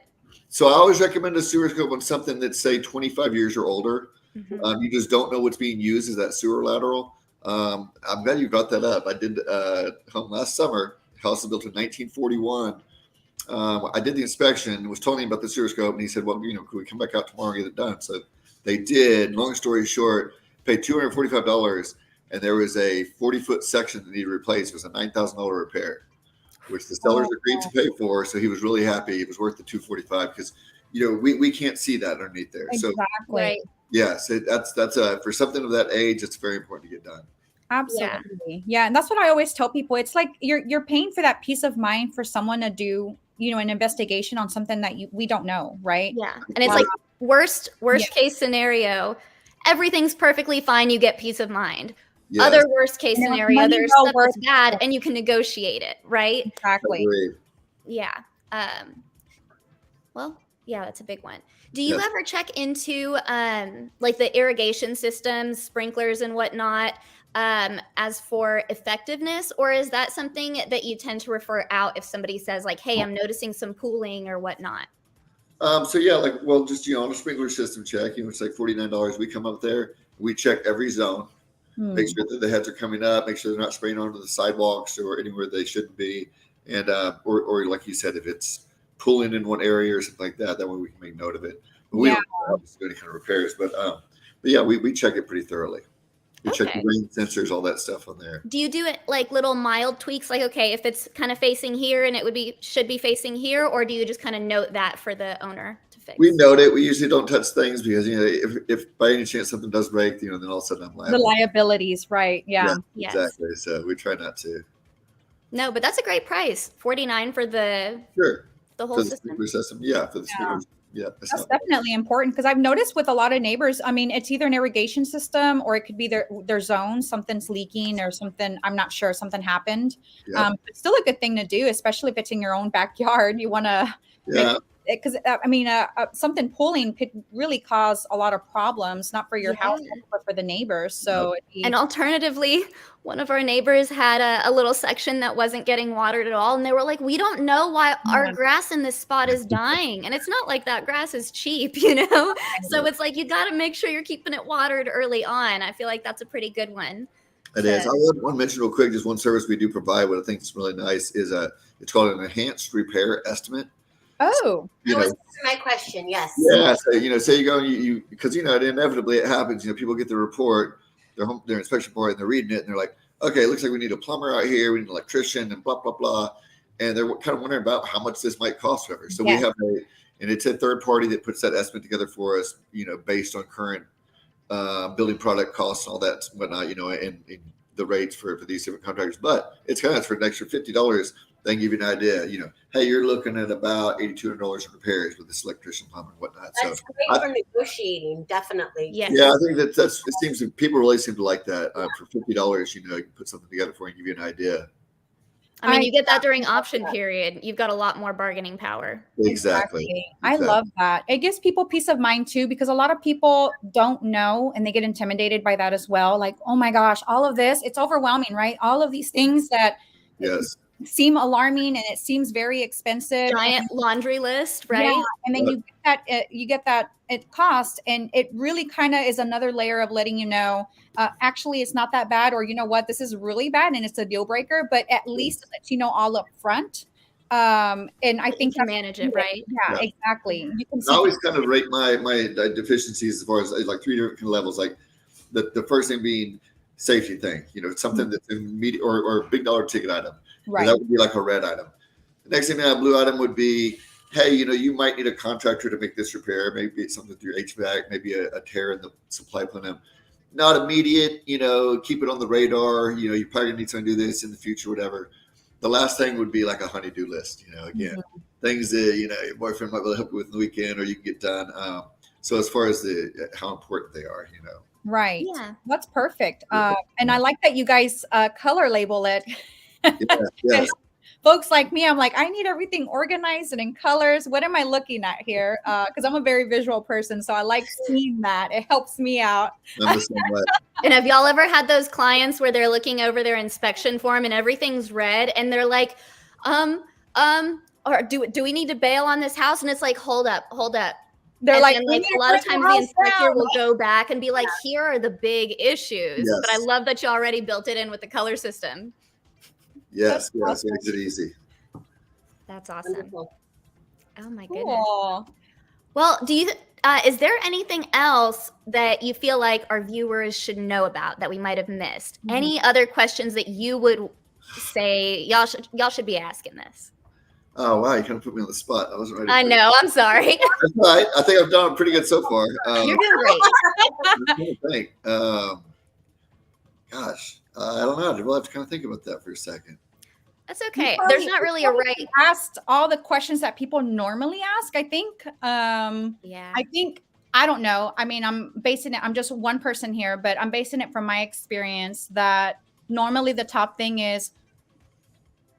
So I always recommend a sewer scope on something that's say 25 years or older. mhm. You just don't know what's being used as that sewer lateral. I'm glad you brought that up. I did home last summer. House was built in 1941. I did the inspection, was telling him about the sewer scope, and he said, "Well, could we come back out tomorrow and get it done?" So they did. Long story short, paid $245, and there was a 40-foot section that needed replaced. It was a $9,000 repair, which the sellers agreed to pay for. So he was really happy. It was worth the $245 because we can't see that underneath there. Exactly. So Right. yes, that's for something of that age, it's very important to get done. Absolutely. Yeah. And that's what I always tell people. It's like you're paying for that peace of mind for someone to do, an investigation on something that we don't know, right? Yeah. And it's like worst case scenario, everything's perfectly fine, you get peace of mind. Yes, Other worst case And scenario, money there's well stuff worth that's bad and you can negotiate it, right? Exactly. agreed. Yeah. Well, yeah, that's a big one. Do you Yes. ever check into like the irrigation systems, sprinklers and whatnot, as for effectiveness, or is that something that you tend to refer out if somebody says like, hey, I'm noticing some pooling or whatnot? So yeah, just on a sprinkler system check, it's like $49. We come up there, we check every zone, make sure that the heads are coming up, make sure they're not spraying onto the sidewalks or anywhere they shouldn't be, and or like you said, if it's pooling in one area or something like that, that way we can make note of it. But we don't obviously do any kind of repairs, but yeah, we check it pretty thoroughly. We check the Okay. rain sensors, all that stuff on there. Do you do it like little mild tweaks, like, okay, if it's kind of facing here and should be facing here, or do you just kind of note that for the owner to fix? We note it. We usually don't touch things because if by any chance something does break, then all of a sudden I'm liable. The liabilities, right? Yeah. Yes. Exactly. So we try not to. No, but that's a great price. $49 for the Sure. whole For the system. sprinkler system, yeah. For the sprinklers, yeah. That's definitely important because I've noticed with a lot of neighbors, I mean, it's either an irrigation system or it could be their zone, something's leaking or something, I'm not sure, something happened. Yeah. It's still a good thing to do, especially if it's in your own backyard. You want to, Yeah. because something pooling could really cause a lot of problems, not for your house, but for the neighbors. So, And alternatively, one of our neighbors had a little section that wasn't getting watered at all. And they were like, we don't know why our grass in this spot is dying. And it's not like that grass is cheap, So it's like, you got to make sure you're keeping it watered early on. I feel like that's a pretty good one. It is. I want to mention real quick, just one service we do provide, what I think is really nice is it's called an enhanced repair estimate. Oh, That was my question. Yes. Yeah. So, say you go, because, inevitably it happens, people get the report, their inspection report, and they're reading it and they're like, okay, it looks like we need a plumber out here. We need an electrician and blah, blah, blah. And they're kind of wondering about how much this might cost whatever. So we have and it's a third party that puts that estimate together for us, based on current building product costs and all that and whatnot, and the rates for these different contractors. But it's kind of for an extra $50. They can give you an idea, hey, you're looking at about $8,200 in repairs with this electrician, plumber, and whatnot. That's great for negotiating, definitely. Yes. Yeah, I think it seems that people really seem to like that. For $50, you can put something together for you and give you an idea. I mean, you get that during option period. You've got a lot more bargaining power. Exactly. I love that. It gives people peace of mind too, because a lot of people don't know and they get intimidated by that as well. Like, oh my gosh, all of this, it's overwhelming, right? All of these things that seem alarming and it seems very expensive. Giant laundry list, right? Yeah. And then you get that it cost, and it really kind of is another layer of letting you know, actually it's not that bad, or what, this is really bad and it's a deal breaker, but at least it lets you know all up front. And I think you can manage it, right? Yeah, exactly. You can I always kind of rate my deficiencies as far as like three different kind of levels. Like the first thing being safety thing, something that's immediate or a big dollar ticket item. Right. That would be like a red item. The next thing a blue item would be, hey, you might need a contractor to make this repair. Maybe it's something with your HVAC, maybe a tear in the supply plan. Not immediate, keep it on the radar. You're probably gonna need someone to do this in the future, whatever. The last thing would be like a honey-do list, again, things that, your boyfriend might be able to help you with in the weekend or you can get done. So as far as how important they are, Right. Yeah. That's perfect. And I like that you guys color label it. Yeah. Folks like me, I'm like, I need everything organized and in colors. What am I looking at here? Because I'm a very visual person, so I like seeing that. It helps me out. I'm the same way. And have y'all ever had those clients where they're looking over their inspection form and everything's red and they're like, or do we need to bail on this house? And it's like, hold up. They're And like, then, "We like, need a to lot of break times the the house inspector down." will go back and be like, here are the big issues. But I Yes. love that you already built it in with the color system. Yes, That's awesome. makes it easy. That's awesome. Wonderful. Oh my goodness. Cool. Well, is there anything else that you feel like our viewers should know about that we might have missed? Mhm. Any other questions that you would say y'all should be asking this? Oh wow, you kind of put me on the spot. I wasn't ready. I for know. I'm sorry. That's all right. I think I've done pretty good so far. You're doing great. I'm trying to think. Gosh, I don't know. We'll have to kind of think about that for a second. That's okay. You There's probably- not really you a probably right. asked all the questions that people normally ask, I think. Yeah. I think, I don't know. I mean, I'm just one person here, but I'm basing it from my experience that normally the top thing is,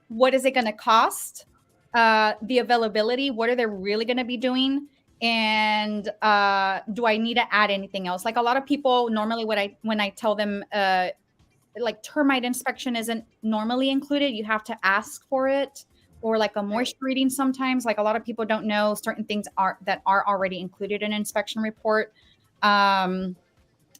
what is it going to cost? The availability, what are they really going to be doing? And do I need to add anything else? Like a lot of people normally when I tell them like termite inspection isn't normally included, you have to ask for it, or like a moisture reading sometimes. Like a lot of people don't know certain things are already included in an inspection report.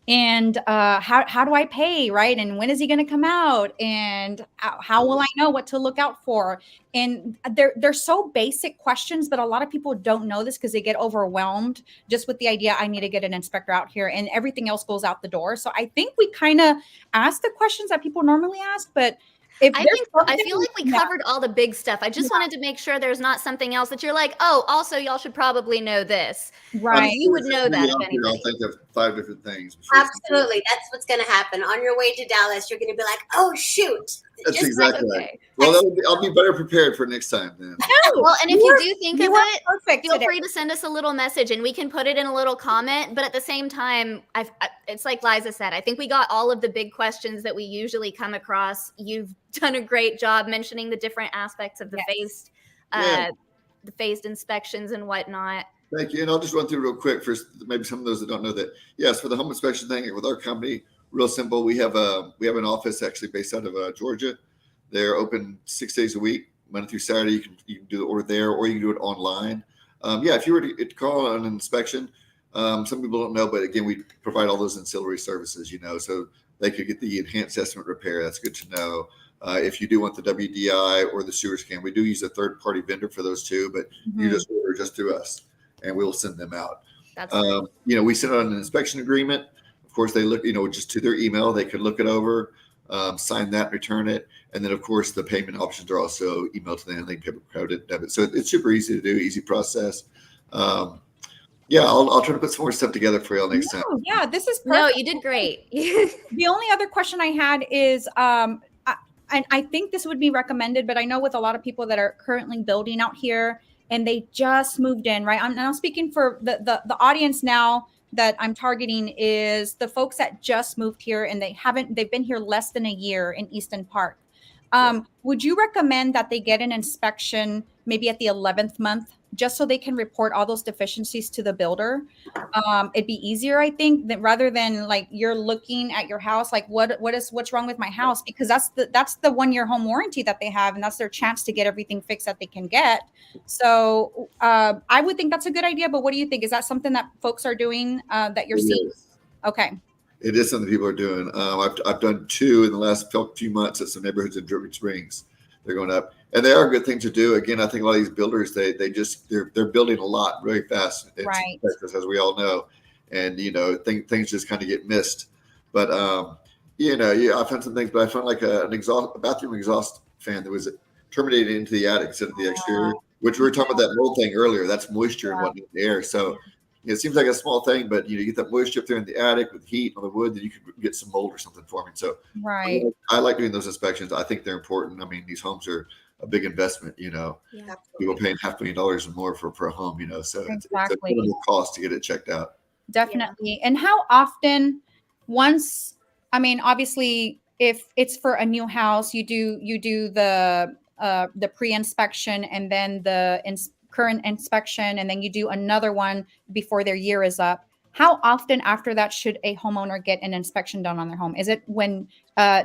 And how do I pay, right? And when is he going to come out? And how will I know what to look out for? And they're so basic questions, but a lot of people don't know this because they get overwhelmed just with the idea, I need to get an inspector out here, and everything else goes out the door. So I think we kind of ask the questions that people normally ask, but I feel like we covered all the big stuff. I just wanted to make sure there's not something else that you're like, oh, also y'all should probably know this. right. You would know that if I'll anybody. think of 5 different things. Absolutely. That's what's going to happen. On your way to Dallas, you're going to be like, oh, shoot. That's Just exactly Okay. right. Well, I'll be better prepared for next time then. Well, and if you do think of You are it, perfect feel today. free to send us a little message and we can put it in a little comment. But at the same time, it's like Liza said, I think we got all of the big questions that we usually come across. You've done a great job mentioning the different aspects of the Yes. phased inspections and whatnot. Thank you. And I'll just run through real quick for maybe some of those that don't know that. Yes, for the home inspection thing with our company, real simple. We have an office actually based out of Georgia. They're open 6 days a week, Monday through Saturday. You can do the order there, or you can do it online. If you were to call on an inspection, some people don't know, but again, we provide all those ancillary services. So they could get the enhanced estimate repair. That's good to know. If you do want the WDI or the sewer scan, we do use a third-party vendor for those too, but you just order just through us, and we'll send them out. That's great. We send out an inspection agreement. Of course, they look, just to their email. They could look it over, sign that, return it, and then of course the payment options are also emailed to them. They can credit, debit, so it's super easy to do, easy process. I'll try to put some more stuff together for y'all next time. Yeah, this is perfect. No, you did great. The only other question I had is, and I think this would be recommended, but I know with a lot of people that are currently building out here and they just moved in, right? I'm now speaking for the audience now that I'm targeting is the folks that just moved here and they've been here less than a year in Easton Park. Would you recommend that they get an inspection maybe at the 11th month, just so they can report all those deficiencies to the builder? It'd be easier, I think, that rather than like you're looking at your house, like what's wrong with my house? Because that's the 1-year home warranty that they have, and that's their chance to get everything fixed that they can get. So I would think that's a good idea. But what do you think? Is that something that folks are doing that you're seeing? Okay. It is something people are doing. I've done 2 in the last few months at some neighborhoods in Dripping Springs. They're going up, and they are a good thing to do. Again, I think a lot of these builders they're building a lot really fast in Texas, as we all know, and things just kind of get missed. But I found some things, but I found like a bathroom exhaust fan that was terminated into the attic instead of the exterior, which we were talking about that mold thing earlier. That's moisture and whatnot in the air. So it seems like a small thing, but you get that moisture up there in the attic with heat on the wood, then you could get some mold or something forming. So I like doing those inspections. I think they're important. I mean, these homes are a big investment. People paying $500,000 or more for a home. So it's a minimal cost to get it checked out. Definitely. And how often? Obviously, if it's for a new house, you do the pre-inspection and then the current inspection, and then you do another one before their year is up. how often after that should a homeowner get an inspection done on their home? Is it when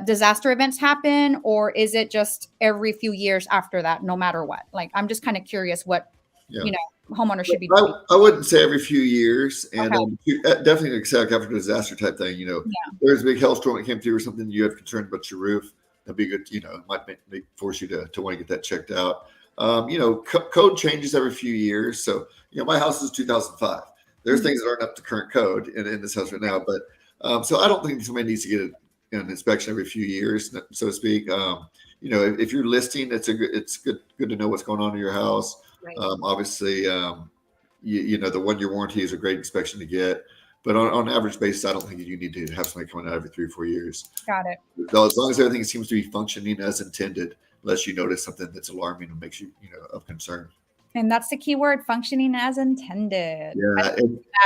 disaster events happen, or is it just every few years after that, no matter what? Like, I'm just kind of curious what, Yeah. you know, homeowners should be doing. I wouldn't say every few years, and Okay. definitely exactly after a disaster type thing. You know, Yeah. there's a big hailstorm that came through or something. You have concern about your roof. That'd be good. You know, it might force you to want to get that checked out. You know, code changes every few years. So, you know, my house is 2005. There's things that aren't up to current code in this house right now, but so I don't think somebody needs to get an inspection every few years, so to speak. You know, if you're listing, it's good to know what's going on in your house. Right. Obviously, you know, the 1-year warranty is a great inspection to get, but on average basis, I don't think you need to have somebody coming out every 3 or 4 years. Got it. Though, as long as everything seems to be functioning as intended, unless you notice something that's alarming and makes you, you know, of concern. And that's the key word, functioning as intended. Yeah.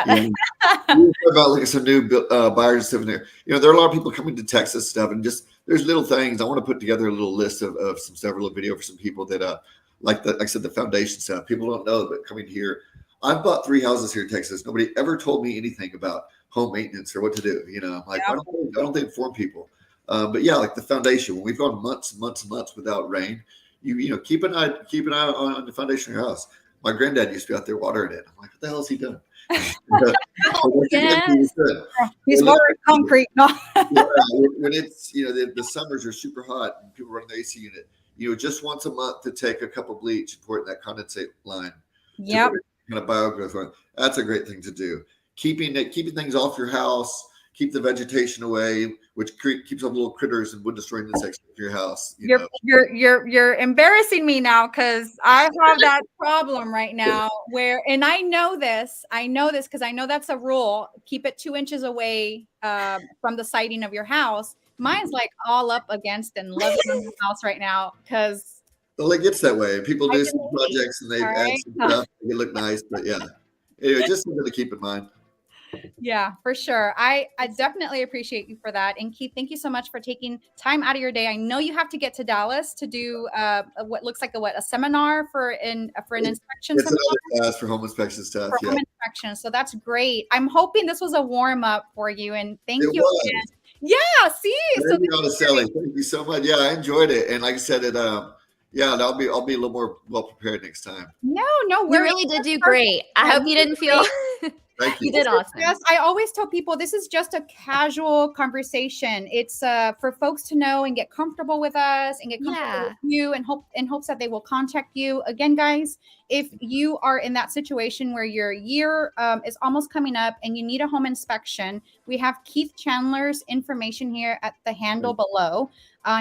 About looking at some new buyers and stuff in there. You know, there are a lot of people coming to Texas stuff, and just there's little things. I want to put together a little list of some several video for some people that like I said, the foundation stuff. People don't know, but coming here, I've bought 3 houses here in Texas. Nobody ever told me anything about home maintenance or what to do. You know, I'm like, I don't they inform people? But yeah, like the foundation. When we've gone months and months and months without rain, you know, keep an eye on the foundation of your house. My granddad used to be out there watering it. I'm like, what the hell is he doing? Yes. He's watering concrete. No. When it's, you know, the summers are super hot and people run the AC unit, you know, just once a month to take a cup of bleach and pour it in that condensate line. Yep. Kind of biogrowth one. That's a great thing to do. Keeping things off your house, keep the vegetation away, which keeps up little critters and wood destroying insects in your house. You're embarrassing me now, because I have that problem right now where, and I know this because I know that's a rule. Keep it 2 inches away from the siding of your house. Mine's like all up against and loving the house right now because. Well, it gets that way. People do some projects and they add some stuff. It look nice, but yeah. Anyway, just something to keep in mind. Yeah, for sure. I definitely appreciate you for that. And Keith, thank you so much for taking time out of your day. I know you have to get to Dallas to do what looks like a seminar for an inspection. It's another class for home inspection stuff. For home inspection. So that's great. I'm hoping this was a warm up for you. And thank you again. Yeah, see. So thank you so much. Yeah, I enjoyed it. And like I said, I'll be a little more well prepared next time. No, you really did do great. I hope you didn't feel. Thank you. You did awesome. I always tell people this is just a casual conversation. It's for folks to know and get comfortable with us and get comfortable with you, and in hopes that they will contact you. Again, guys, if you are in that situation where your year is almost coming up and you need a home inspection, we have Keith Chandler's information here at the handle below.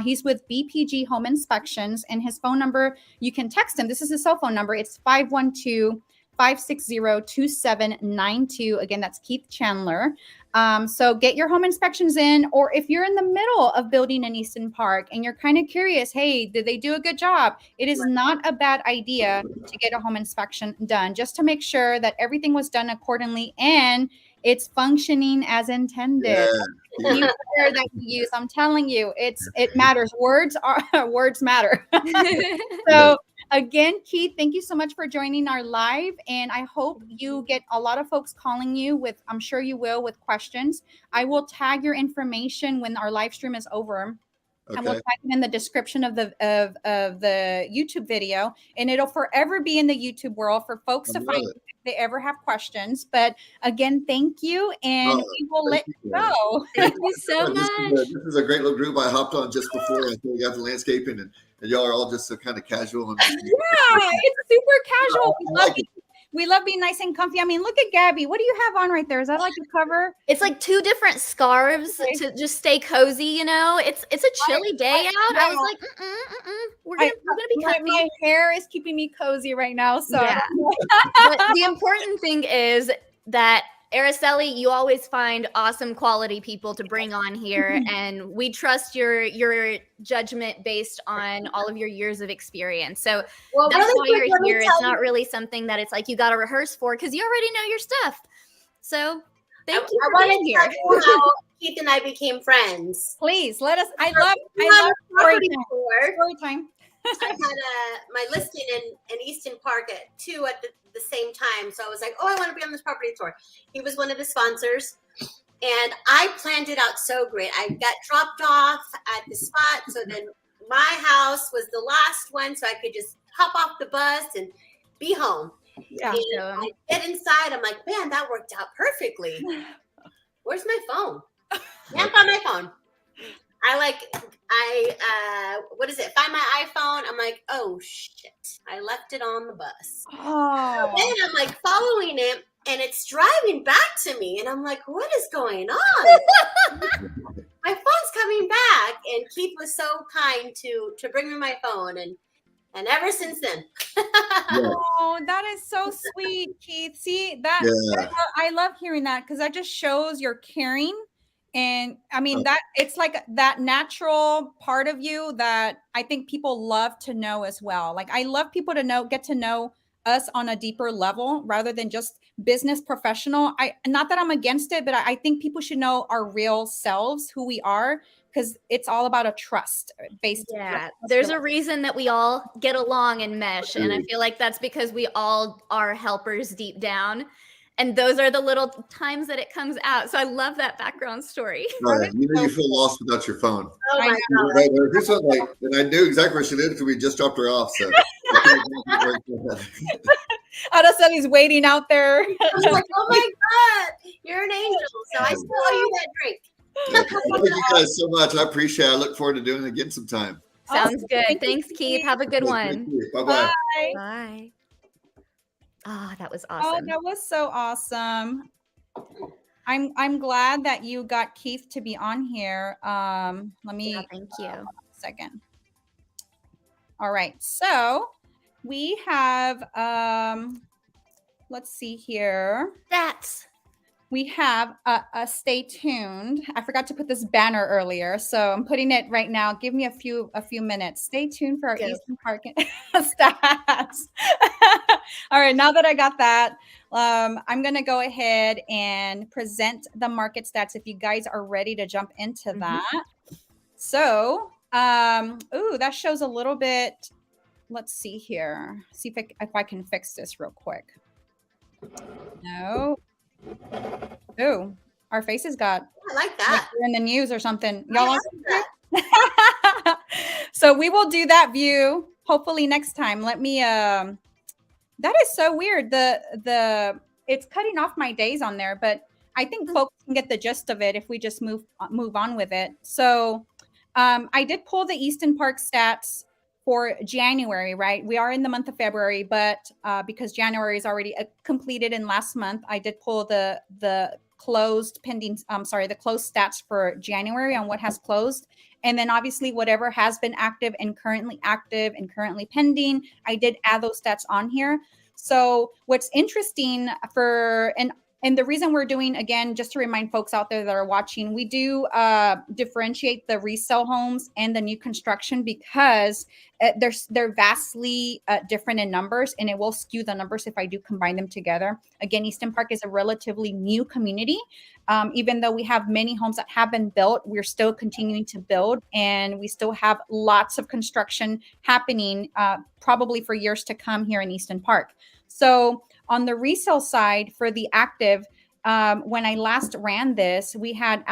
He's with BPG Home Inspections, and his phone number, you can text him. This is his cell phone number. It's 512-560-2792. Again, that's Keith Chandler. So get your home inspections in, or if you're in the middle of building in Easton Park and you're kind of curious, hey, did they do a good job? It is not a bad idea to get a home inspection done, just to make sure that everything was done accordingly and it's functioning as intended. Yeah. That we use, I'm telling you, it matters. Words matter. So again, Keith, thank you so much for joining our live, and I hope you get a lot of folks calling you with, I'm sure you will, with questions. I will tag your information when our live stream is over. Okay. And we'll tag it in the description of the YouTube video, and it'll forever be in the YouTube world for folks to find if they ever have questions. But again, thank you, and we will let you go. Thank you so much. This is a great little group I hopped on just before. I think we got the landscaping, and y'all are all just so kind of casual. And it's super casual. We love being nice and comfy. I mean, look at Gabby. What do you have on right there? Is that like a cover? It's like 2 different scarves to just stay cozy. You know, it's a chilly day out. I was like, we're gonna be comfy. My hair is keeping me cozy right now. So yeah. But the important thing is that, Araceli, you always find awesome quality people to bring on here, and we trust your judgment based on all of your years of experience. So that's why you're here. It's not really something that it's like you got to rehearse for, because you already know your stuff. So thank you for being here. How Keith and I became friends. Please let us. I love story time. I had my listing in Easton Park at 2 at the same time. So I was like, oh, I want to be on this property tour. He was one of the sponsors. And I planned it out so great. I got dropped off at the spot. So then my house was the last one. So I could just hop off the bus and be home. Yeah. And I get inside. I'm like, man, that worked out perfectly. Where's my phone? Can't find my phone. What is it? Find my iPhone. I'm like, oh shit, I left it on the bus. Oh. So then I'm like following it, and it's driving back to me, and I'm like, what is going on? My phone's coming back, and Keith was so kind to bring me my phone, and ever since then. Oh, that is so sweet, Keith. See that? Yeah. I love hearing that because that just shows you're caring. And I mean, that it's like that natural part of you that I think people love to know as well. Like, I love people to get to know us on a deeper level rather than just business professional. Not that I'm against it, but I think people should know our real selves, who we are, because it's all about a trust based. Yeah, there's a reason that we all get along and mesh. And I feel like that's because we all are helpers deep down. And those are the little times that it comes out. So I love that background story. Right. You feel lost without your phone. Oh my God. Right there. This one, like, and I knew exactly where she lived because we just dropped her off. So Araceli's waiting out there. I'm like, oh my God, you're an angel. So I still owe you that drink. Thank you guys so much. I appreciate it. I look forward to doing it again sometime. Sounds good. Thanks, Keith. Have a good one. Bye-bye. Bye. Bye. Ah, that was Oh, awesome. that was so awesome. I'm glad that you got Keith to be on here. Let me Thank you. a second. All right. So we have let's see here. We have a stay tuned. I forgot to put this banner earlier, so I'm putting it right now. Give me a few minutes. Stay tuned for our Easton Park stats. All right, now that I got that, I'm going to go ahead and present the market stats if you guys are ready to jump into that. So, that shows a little bit. Let's see here. See if I can fix this real quick. No. Oh, our faces got. I like that. Like in the news or something. I Y'all like that? So we will do that view hopefully next time. Let me. That is so weird. The it's cutting off my days on there, but I think folks can get the gist of it if we just move on with it. So, I did pull the Easton Park stats for January, right? We are in the month of February, but because January is already completed in last month, I did pull the closed stats for January on what has closed. And then obviously whatever has been active and currently pending, I did add those stats on here. So what's interesting and the reason we're doing, again, just to remind folks out there that are watching, we do differentiate the resale homes and the new construction because they're vastly different in numbers, and it will skew the numbers if I do combine them together. Again, Easton Park is a relatively new community. Even though we have many homes that have been built, we're still continuing to build, and we still have lots of construction happening probably for years to come here in Easton Park. So on the resale side for the active, when I last ran this, we had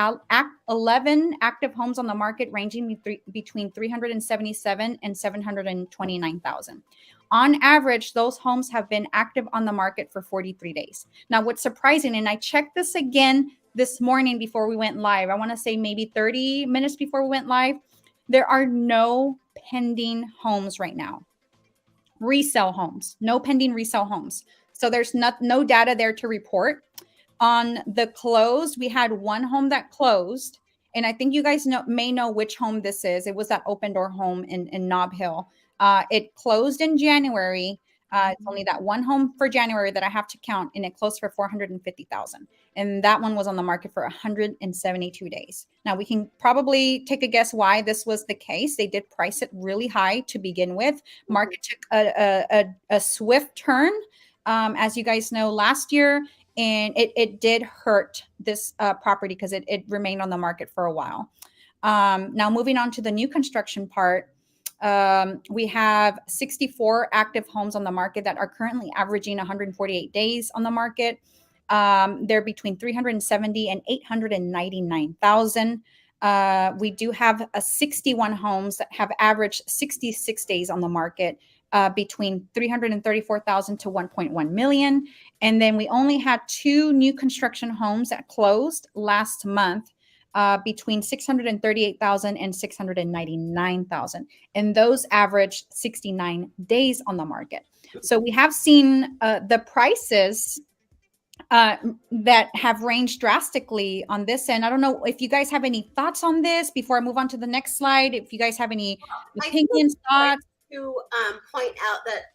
11 active homes on the market ranging between 377 and 729,000. On average, those homes have been active on the market for 43 days. Now, what's surprising, and I checked this again this morning before we went live, I want to say maybe 30 minutes before we went live, there are no pending homes right now. Resale homes, no pending resale homes. So there's no data there to report. On the closed, we had one home that closed, and I think you guys may know which home this is. It was that open door home in Nob Hill. It closed in January. It's only that one home for January that I have to count, and it closed for $450,000. And that one was on the market for 172 days. Now we can probably take a guess why this was the case. They did price it really high to begin with. Market took a swift turn. As you guys know, last year, and it did hurt this property because it remained on the market for a while. Now, moving on to the new construction part, We have 64 active homes on the market that are currently averaging 148 days on the market. They're between 370 and 899,000. We do have 61 homes that have averaged 66 days on the market, between 334,000 to 1.1 million. And then we only had 2 new construction homes that closed last month, between 638,000 and 699,000. And those averaged 69 days on the market. So we have seen the prices that have ranged drastically on this end. I don't know if you guys have any thoughts on this before I move on to the next slide. If you guys have any opinions, thoughts. To point out that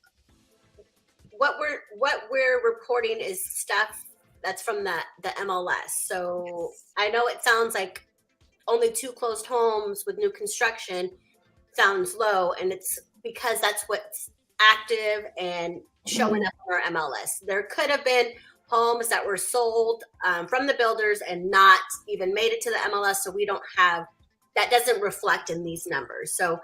what we're reporting is stuff that's from the MLS. So I know it sounds like only 2 closed homes with new construction sounds low, and it's because that's what's active and showing up on our MLS. There could have been homes that were sold from the builders and not even made it to the MLS, so we don't have that. Doesn't reflect in these numbers. So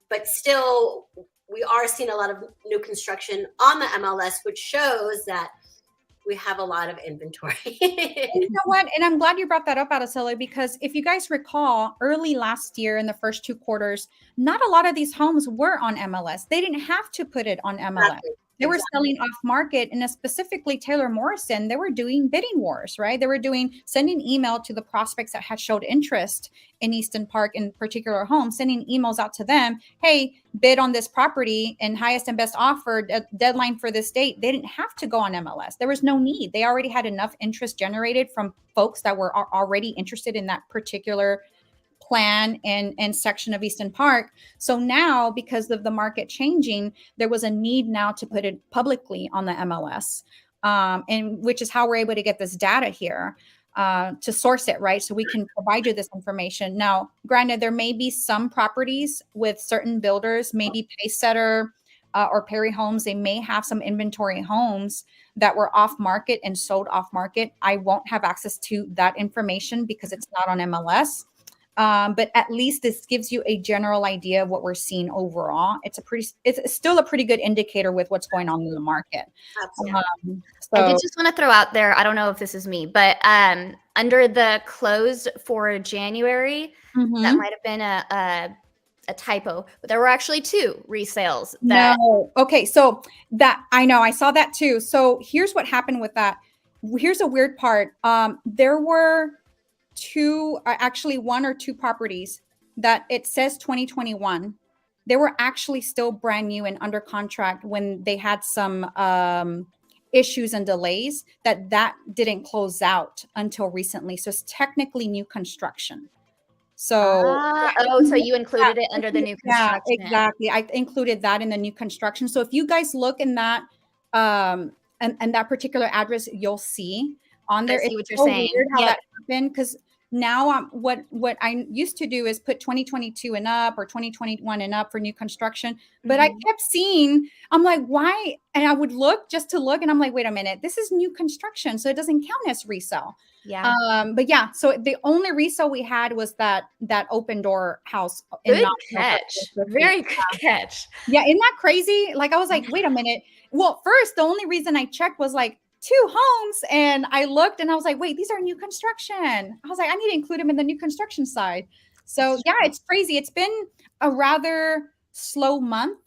but still we are seeing a lot of new construction on the MLS, which shows that we have a lot of inventory. You know what? And I'm glad you brought that up, Araceli, because if you guys recall, early last year in the first 2 quarters, not a lot of these homes were on MLS. They didn't have to put it on MLS. Exactly. They were selling off market, and specifically Taylor Morrison, they were doing bidding wars, right? They were sending email to the prospects that had showed interest in Easton Park in particular home, sending emails out to them. Hey, bid on this property and highest and best offer, deadline for this date. They didn't have to go on MLS. There was no need. They already had enough interest generated from folks that were already interested in that particular plan and section of Easton Park. So now, because of the market changing, there was a need now to put it publicly on the MLS, and which is how we're able to get this data here, to source it, right? So we can provide you this information. Now, granted, there may be some properties with certain builders, maybe Pacesetter or Perry Homes, they may have some inventory homes that were off market and sold off market. I won't have access to that information because it's not on MLS. But at least this gives you a general idea of what we're seeing overall. It's still a pretty good indicator with what's going on in the market. Absolutely. I did just want to throw out there, I don't know if this is me, but under the closed for January, that might have been a typo, but there were actually 2 resales. No. Okay. So that I know, I saw that too. So here's what happened with that. Here's a weird part. There were 1 or 2 properties that it says 2021. They were actually still brand new and under contract when they had some issues and delays that didn't close out until recently. So it's technically new construction. So so you included it under the new construction. Yeah, exactly. I included that in the new construction. So if you guys look in that and that particular address, you'll see on there. I see what you're so saying. Weird how that happened, because now what I used to do is put 2022 and up or 2021 and up for new construction, but I kept seeing, I'm like, why? And I would look just to look, and I'm like, wait a minute, this is new construction, so it doesn't count as resale. Yeah. But yeah, so the only resale we had was that open door house. Good catch. Very good catch. Yeah, isn't that crazy? Like, I was like, wait a minute. Well, first, the only reason I checked was like 2 homes, and I looked and I was like, wait, these are new construction. I was like, I need to include them in the new construction side. So yeah, it's crazy. It's been a rather slow month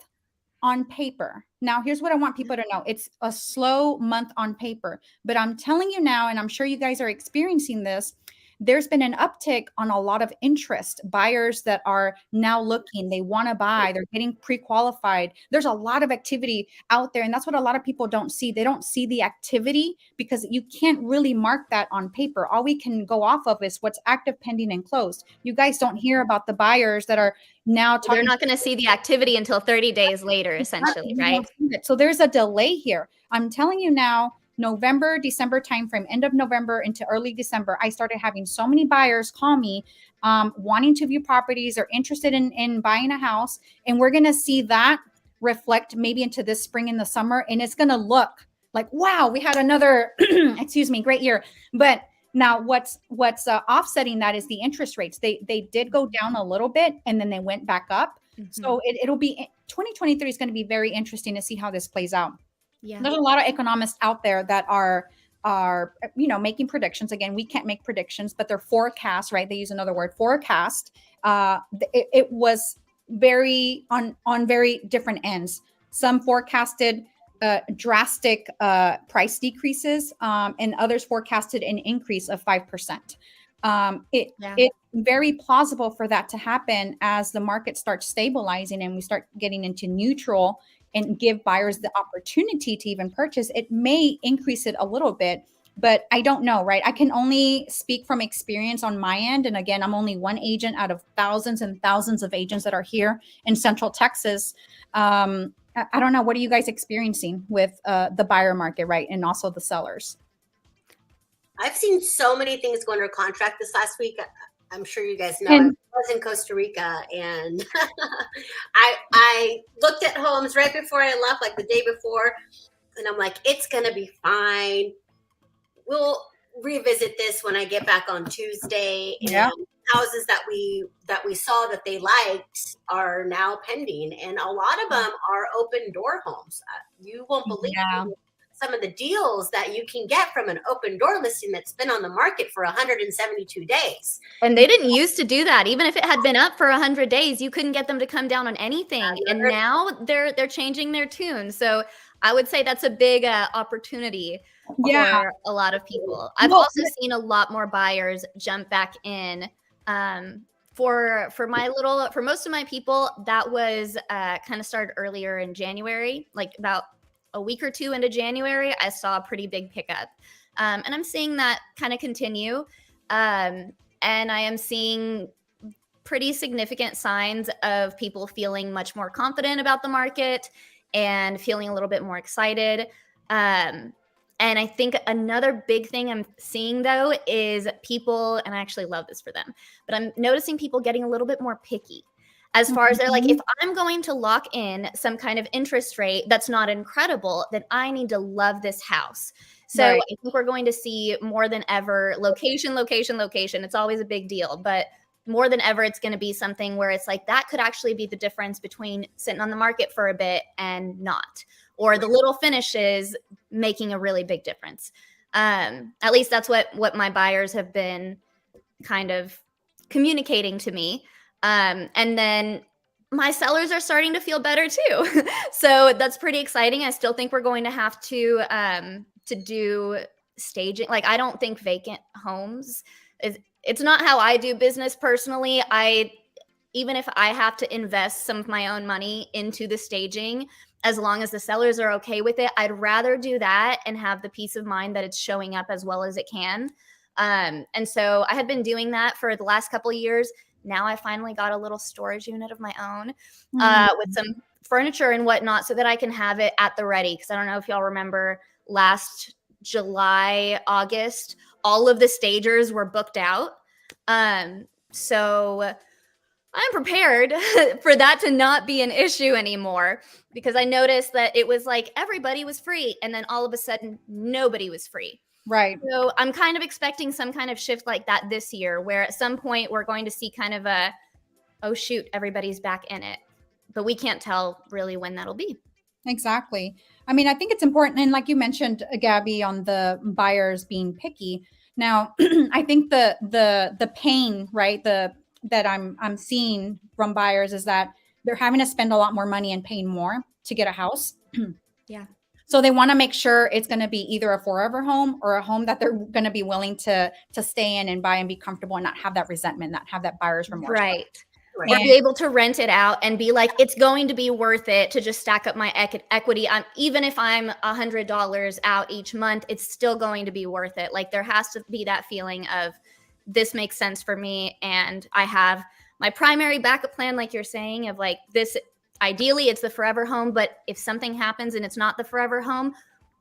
on paper. Now, here's what I want people to know. It's a slow month on paper, but I'm telling you now, and I'm sure you guys are experiencing this, there's been an uptick on a lot of interest. Buyers that are now looking, they want to buy, they're getting pre-qualified. There's a lot of activity out there, and that's what a lot of people don't see. They don't see the activity because you can't really mark that on paper. All we can go off of is what's active, pending, and closed. You guys don't hear about the buyers that are now talking. They're not going to see the activity until 30 days later, essentially, right? So there's a delay here. I'm telling you now, November, December timeframe, end of November into early December, I started having so many buyers call me wanting to view properties or interested in buying a house. And we're going to see that reflect maybe into this spring and the summer. And it's going to look like, wow, we had another, great year. But now what's offsetting that is the interest rates. They did go down a little bit, and then they went back up. So it'll be 2023 is going to be very interesting to see how this plays out. Yeah. There's a lot of economists out there that are making predictions. Again, we can't make predictions, but they're forecasts, right? They use another word, forecast. It was very on very different ends. Some forecasted drastic price decreases, and others forecasted an increase of 5%. It's very plausible for that to happen as the market starts stabilizing and we start getting into neutral and give buyers the opportunity to even purchase. It may increase it a little bit, but I don't know, right? I can only speak from experience on my end. And again, I'm only one agent out of thousands and thousands of agents that are here in Central Texas. I don't know. What are you guys experiencing with the buyer market, right? And also the sellers? I've seen so many things go under contract this last week. I'm sure you guys know. I was in Costa Rica, and I looked at homes right before I left, like the day before, and I'm like, it's gonna be fine. We'll revisit this when I get back on Tuesday. And houses that we saw that they liked are now pending, and a lot of them are open door homes. You won't believe some of the deals that you can get from an open door listing that's been on the market for 172 days. And they didn't used to do that. Even if it had been up for 100 days, you couldn't get them to come down on anything. And now they're changing their tune. So I would say that's a big opportunity for a lot of people. I've also seen a lot more buyers jump back in. For most of my people, that was kind of started earlier in January, like about a week or two into January, I saw a pretty big pickup. And I'm seeing that kind of continue. And I am seeing pretty significant signs of people feeling much more confident about the market and feeling a little bit more excited. And I think another big thing I'm seeing, though, is people, and I actually love this for them, but I'm noticing people getting a little bit more picky. As far as they're like, if I'm going to lock in some kind of interest rate that's not incredible, then I need to love this house. So I think we're going to see more than ever location. It's always a big deal, but more than ever, it's going to be something where it's like that could actually be the difference between sitting on the market for a bit and not, or the little finishes making a really big difference. At least that's what my buyers have been kind of communicating to me. And then my sellers are starting to feel better too. So that's pretty exciting. I still think we're going to have to do staging. Like, I don't think vacant homes it's not how I do business personally. Even if I have to invest some of my own money into the staging, as long as the sellers are okay with it, I'd rather do that and have the peace of mind that it's showing up as well as it can. And so I had been doing that for the last couple of years. Now I finally got a little storage unit of my own with some furniture and whatnot so that I can have it at the ready. Because I don't know if y'all remember last July, August, all of the stagers were booked out. So I'm prepared for that to not be an issue anymore, because I noticed that it was like everybody was free and then all of a sudden nobody was free. Right. So I'm kind of expecting some kind of shift like that this year, where at some point we're going to see kind of a, oh shoot, everybody's back in it. But we can't tell really when that'll be. Exactly. I mean, I think it's important. And like you mentioned, Gabby, on the buyers being picky. Now, I think the pain, right, that I'm seeing from buyers is that they're having to spend a lot more money and paying more to get a house. Yeah. So they want to make sure it's going to be either a forever home or a home that they're going to be willing to stay in and buy and be comfortable and not have that resentment, not have that buyer's remorse. Right. Or be able to rent it out and be like, it's going to be worth it to just stack up my equity. Even if I'm $100 out each month, it's still going to be worth it. Like, there has to be that feeling of, this makes sense for me. And I have my primary backup plan, like you're saying, of like, this, ideally it's the forever home, but if something happens and it's not the forever home,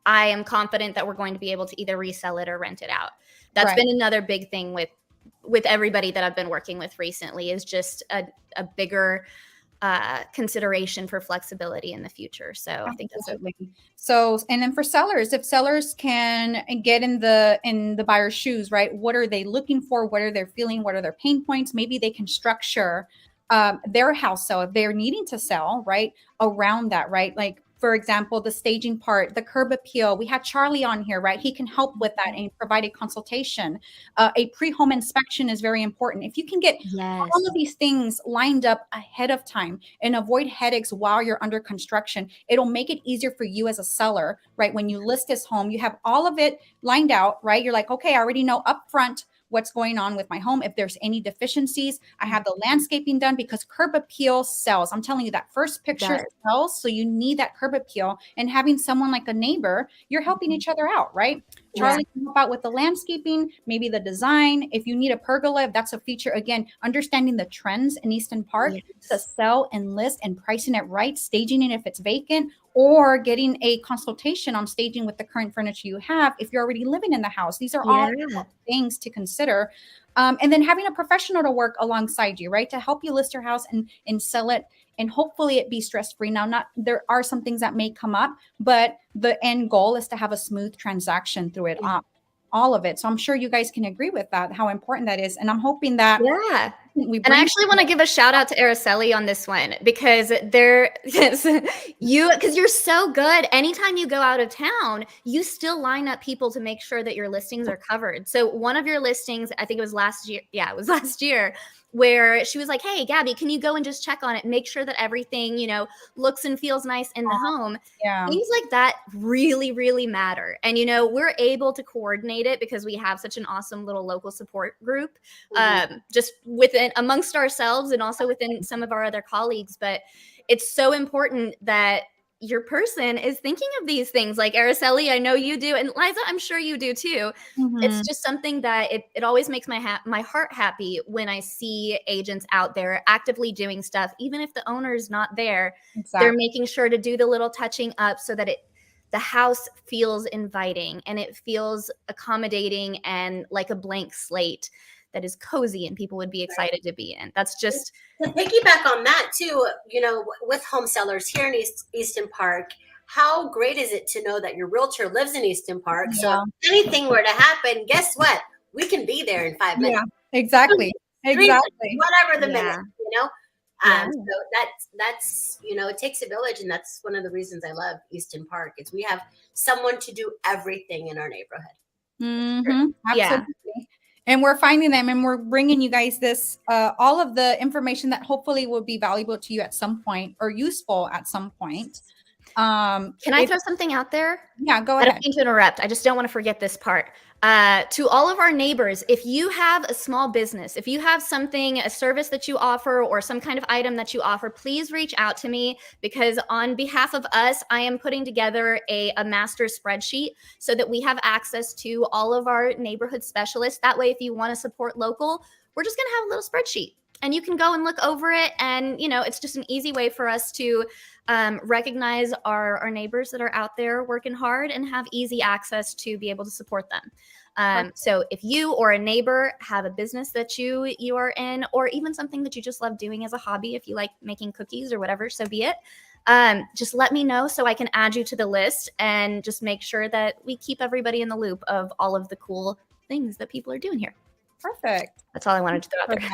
I am confident that we're going to be able to either resell it or rent it out. That's been another big thing with everybody that I've been working with recently, is just a bigger consideration for flexibility in the future. So I think that's so. And then for sellers, if sellers can get in the buyer's shoes, right? What are they looking for? What are they feeling? What are their pain points? Maybe they can structure their house sale, if they're needing to sell, right, around that, right? Like, for example, the staging part, the curb appeal. We had Charlie on here, right? He can help with that and provide a consultation. A pre-home inspection is very important. If you can get Yes. all of these things lined up ahead of time and avoid headaches while you're under construction, it'll make it easier for you as a seller, right? When you list this home, you have all of it lined out, right? You're like, okay, I already know upfront what's going on with my home. If there's any deficiencies, I have the landscaping done, because curb appeal sells. I'm telling you, that first picture Does. sells. So you need that curb appeal, and having someone like a neighbor, you're helping each other out, right? Charlie can help out with the landscaping, maybe the design. If you need a pergola, if that's a feature, again, understanding the trends in Easton Park to sell and list and pricing it right, staging it if it's vacant, or getting a consultation on staging with the current furniture you have if you're already living in the house. These are all things to consider. And then having a professional to work alongside you, right, to help you list your house and sell it, and hopefully it be stress-free. Now, there are some things that may come up, but the end goal is to have a smooth transaction through it, all of it. So I'm sure you guys can agree with that, how important that is. And I'm hoping that and I actually want to give a shout out to Araceli on this one, because because you're so good. Anytime you go out of town, you still line up people to make sure that your listings are covered. So one of your listings, I think it was last year. Yeah, it was last year, where she was like, "Hey, Gabby, can you go and just check on it, make sure that everything, looks and feels nice in the home?" Things like that really, really matter. And, we're able to coordinate it because we have such an awesome little local support group, just amongst ourselves and also within some of our other colleagues. But it's so important that your person is thinking of these things. Like Araceli, I know you do. And Liza, I'm sure you do too. It's just something that it always makes my heart happy when I see agents out there actively doing stuff. Even if the owner's not there, they're making sure to do the little touching up so that the house feels inviting and it feels accommodating and like a blank slate that is cozy and people would be excited to be in. That's just to piggyback on that too, with home sellers here in Easton Park. How great is it to know that your realtor lives in Easton Park? So if anything were to happen, guess what? We can be there in 5 minutes. Yeah, exactly. Whatever the minute, So that's it takes a village, and that's one of the reasons I love Easton Park is we have someone to do everything in our neighborhood. Absolutely. And we're finding them, and we're bringing you guys this, all of the information that hopefully will be valuable to you at some point or useful at some point. Can I throw something out there? Yeah, go ahead. I don't mean to interrupt. I just don't want to forget this part. To all of our neighbors, if you have a small business, if you have a service that you offer or some kind of item that you offer, please reach out to me, because on behalf of us, I am putting together a master spreadsheet so that we have access to all of our neighborhood specialists. That way, if you want to support local, we're just going to have a little spreadsheet. And you can go and look over it. And, it's just an easy way for us to recognize our neighbors that are out there working hard and have easy access to be able to support them. So if you or a neighbor have a business that you are in, or even something that you just love doing as a hobby, if you like making cookies or whatever, so be it. Just let me know so I can add you to the list and just make sure that we keep everybody in the loop of all of the cool things that people are doing here. Perfect. That's all I wanted to throw out there.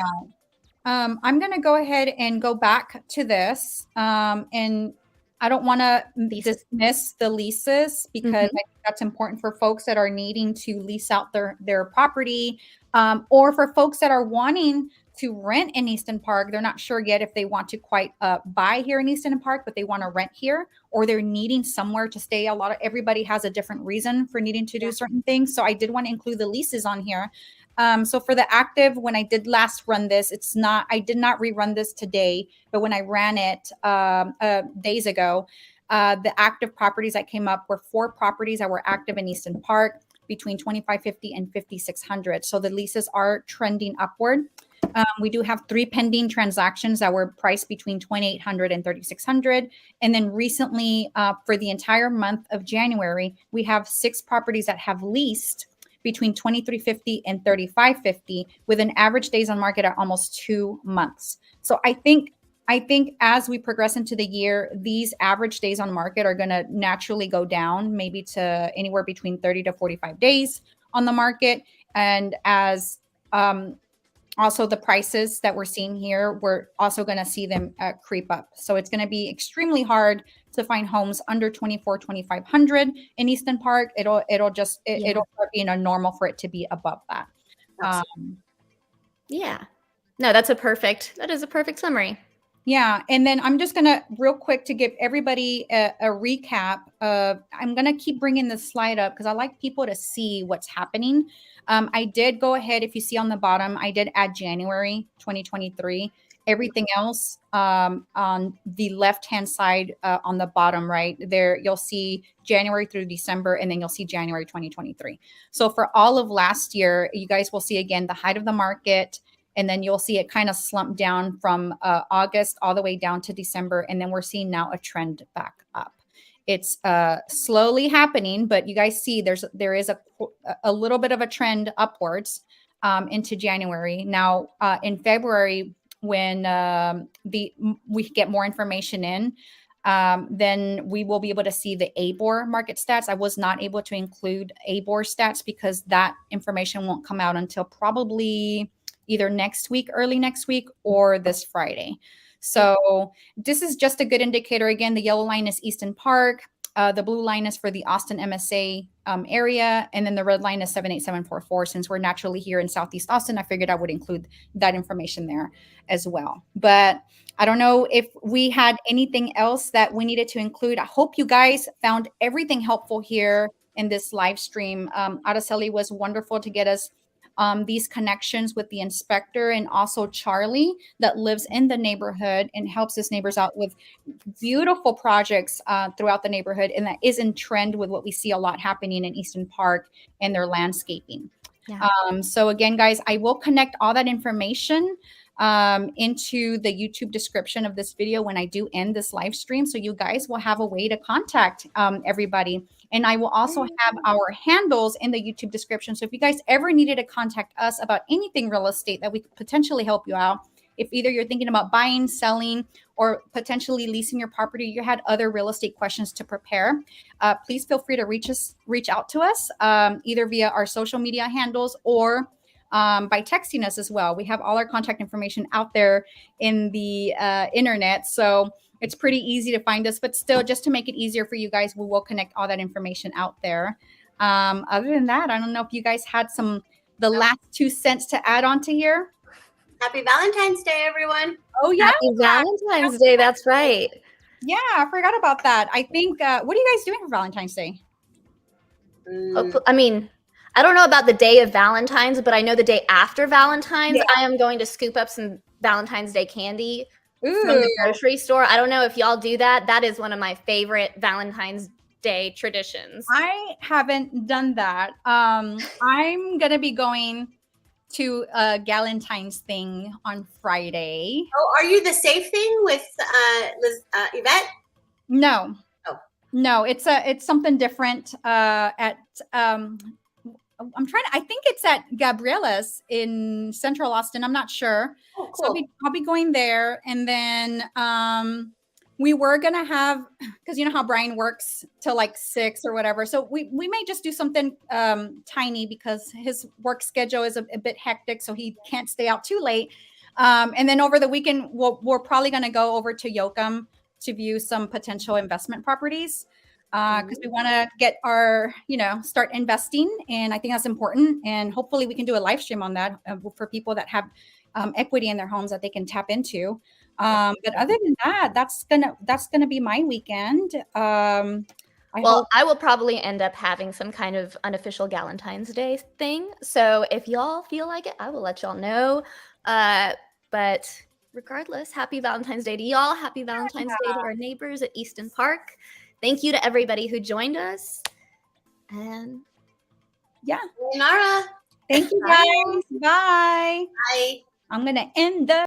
I'm going to go ahead and go back to this. And I don't want to dismiss the leases, because I think that's important for folks that are needing to lease out their property, or for folks that are wanting to rent in Easton Park. They're not sure yet if they want to quite buy here in Easton Park, but they want to rent here, or they're needing somewhere to stay. Everybody has a different reason for needing to do certain things. So I did want to include the leases on here. So for the active, when I did last run this, I did not rerun this today, but when I ran it days ago, the active properties that came up were 4 properties that were active in Easton Park between 2,550 and 5,600. So the leases are trending upward. We do have 3 pending transactions that were priced between 2,800 and 3,600. And then recently, for the entire month of January, we have 6 properties that have leased between 2,350 and 3,550, with an average days on market at almost 2 months. So I think as we progress into the year, these average days on market are going to naturally go down, maybe to anywhere between 30 to 45 days on the market. And as Also, the prices that we're seeing here, we're also going to see them creep up. So it's going to be extremely hard to find homes under 2,200 in Easton Park. It'll start being a normal for it to be above that. Yeah. No, that is a perfect summary. Yeah. And then I'm just going to real quick to give everybody a recap of, I'm going to keep bringing this slide up because I like people to see what's happening. I did go ahead. If you see on the bottom, I did add January 2023. Everything else on the left-hand side on the bottom right there, you'll see January through December, and then you'll see January 2023. So for all of last year, you guys will see again the height of the market. And then you'll see it kind of slump down from August all the way down to December. And then we're seeing now a trend back up. It's slowly happening, but you guys see there is a little bit of a trend upwards into January. Now in February, when we get more information in, then we will be able to see the ABOR market stats. I was not able to include ABOR stats because that information won't come out until probably either next week, early next week, or this Friday. So this is just a good indicator. Again, the yellow line is Easton Park. The blue line is for the Austin MSA area. And then the red line is 78744. Since we're naturally here in Southeast Austin, I figured I would include that information there as well. But I don't know if we had anything else that we needed to include. I hope you guys found everything helpful here in this live stream. Araceli was wonderful to get us these connections with the inspector, and also Charlie that lives in the neighborhood and helps his neighbors out with beautiful projects throughout the neighborhood. And that is in trend with what we see a lot happening in Easton Park and their landscaping. Yeah. So again, guys, I will connect all that information into the YouTube description of this video when I do end this live stream. So you guys will have a way to contact everybody. And I will also have our handles in the YouTube description. So if you guys ever needed to contact us about anything real estate that we could potentially help you out, if either you're thinking about buying, selling, or potentially leasing your property, you had other real estate questions to prepare, please feel free to reach out to us either via our social media handles or by texting us as well. We have all our contact information out there in the internet. So it's pretty easy to find us, but still, just to make it easier for you guys, we will connect all that information out there. Other than that, I don't know if you guys had the last 2 cents to add on to here. Happy Valentine's Day, everyone. Oh, yeah. Happy Valentine's Day. That's right. Yeah, I forgot about that. I think, what are you guys doing for Valentine's Day? I mean, I don't know about the day of Valentine's, but I know the day after Valentine's, I am going to scoop up some Valentine's Day candy from the grocery store. I don't know if y'all do that. That is one of my favorite Valentine's Day traditions. I haven't done that. I'm going to be going to a Galentine's thing on Friday. Oh, are you the safe thing with Yvette? No. Oh. No, it's something different I think it's at Gabriella's in Central Austin. I'm not sure. Oh, cool. So I'll be going there. And then we were going to have, because you know how Brian works till like 6 or whatever. So we may just do something tiny because his work schedule is a bit hectic. So he can't stay out too late. And then over the weekend, we're probably going to go over to Yoakum to view some potential investment properties. Because we want to get our, start investing. And I think that's important. And hopefully we can do a live stream on that for people that have equity in their homes that they can tap into. But other than that, that's gonna be my weekend. I will probably end up having some kind of unofficial Galentine's Day thing. So if y'all feel like it, I will let y'all know. But regardless, happy Valentine's Day to y'all. Happy Valentine's Day to our neighbors at Easton Park. Thank you to everybody who joined us. And yeah. Nara. Thank you guys. Bye. Bye. I'm going to end the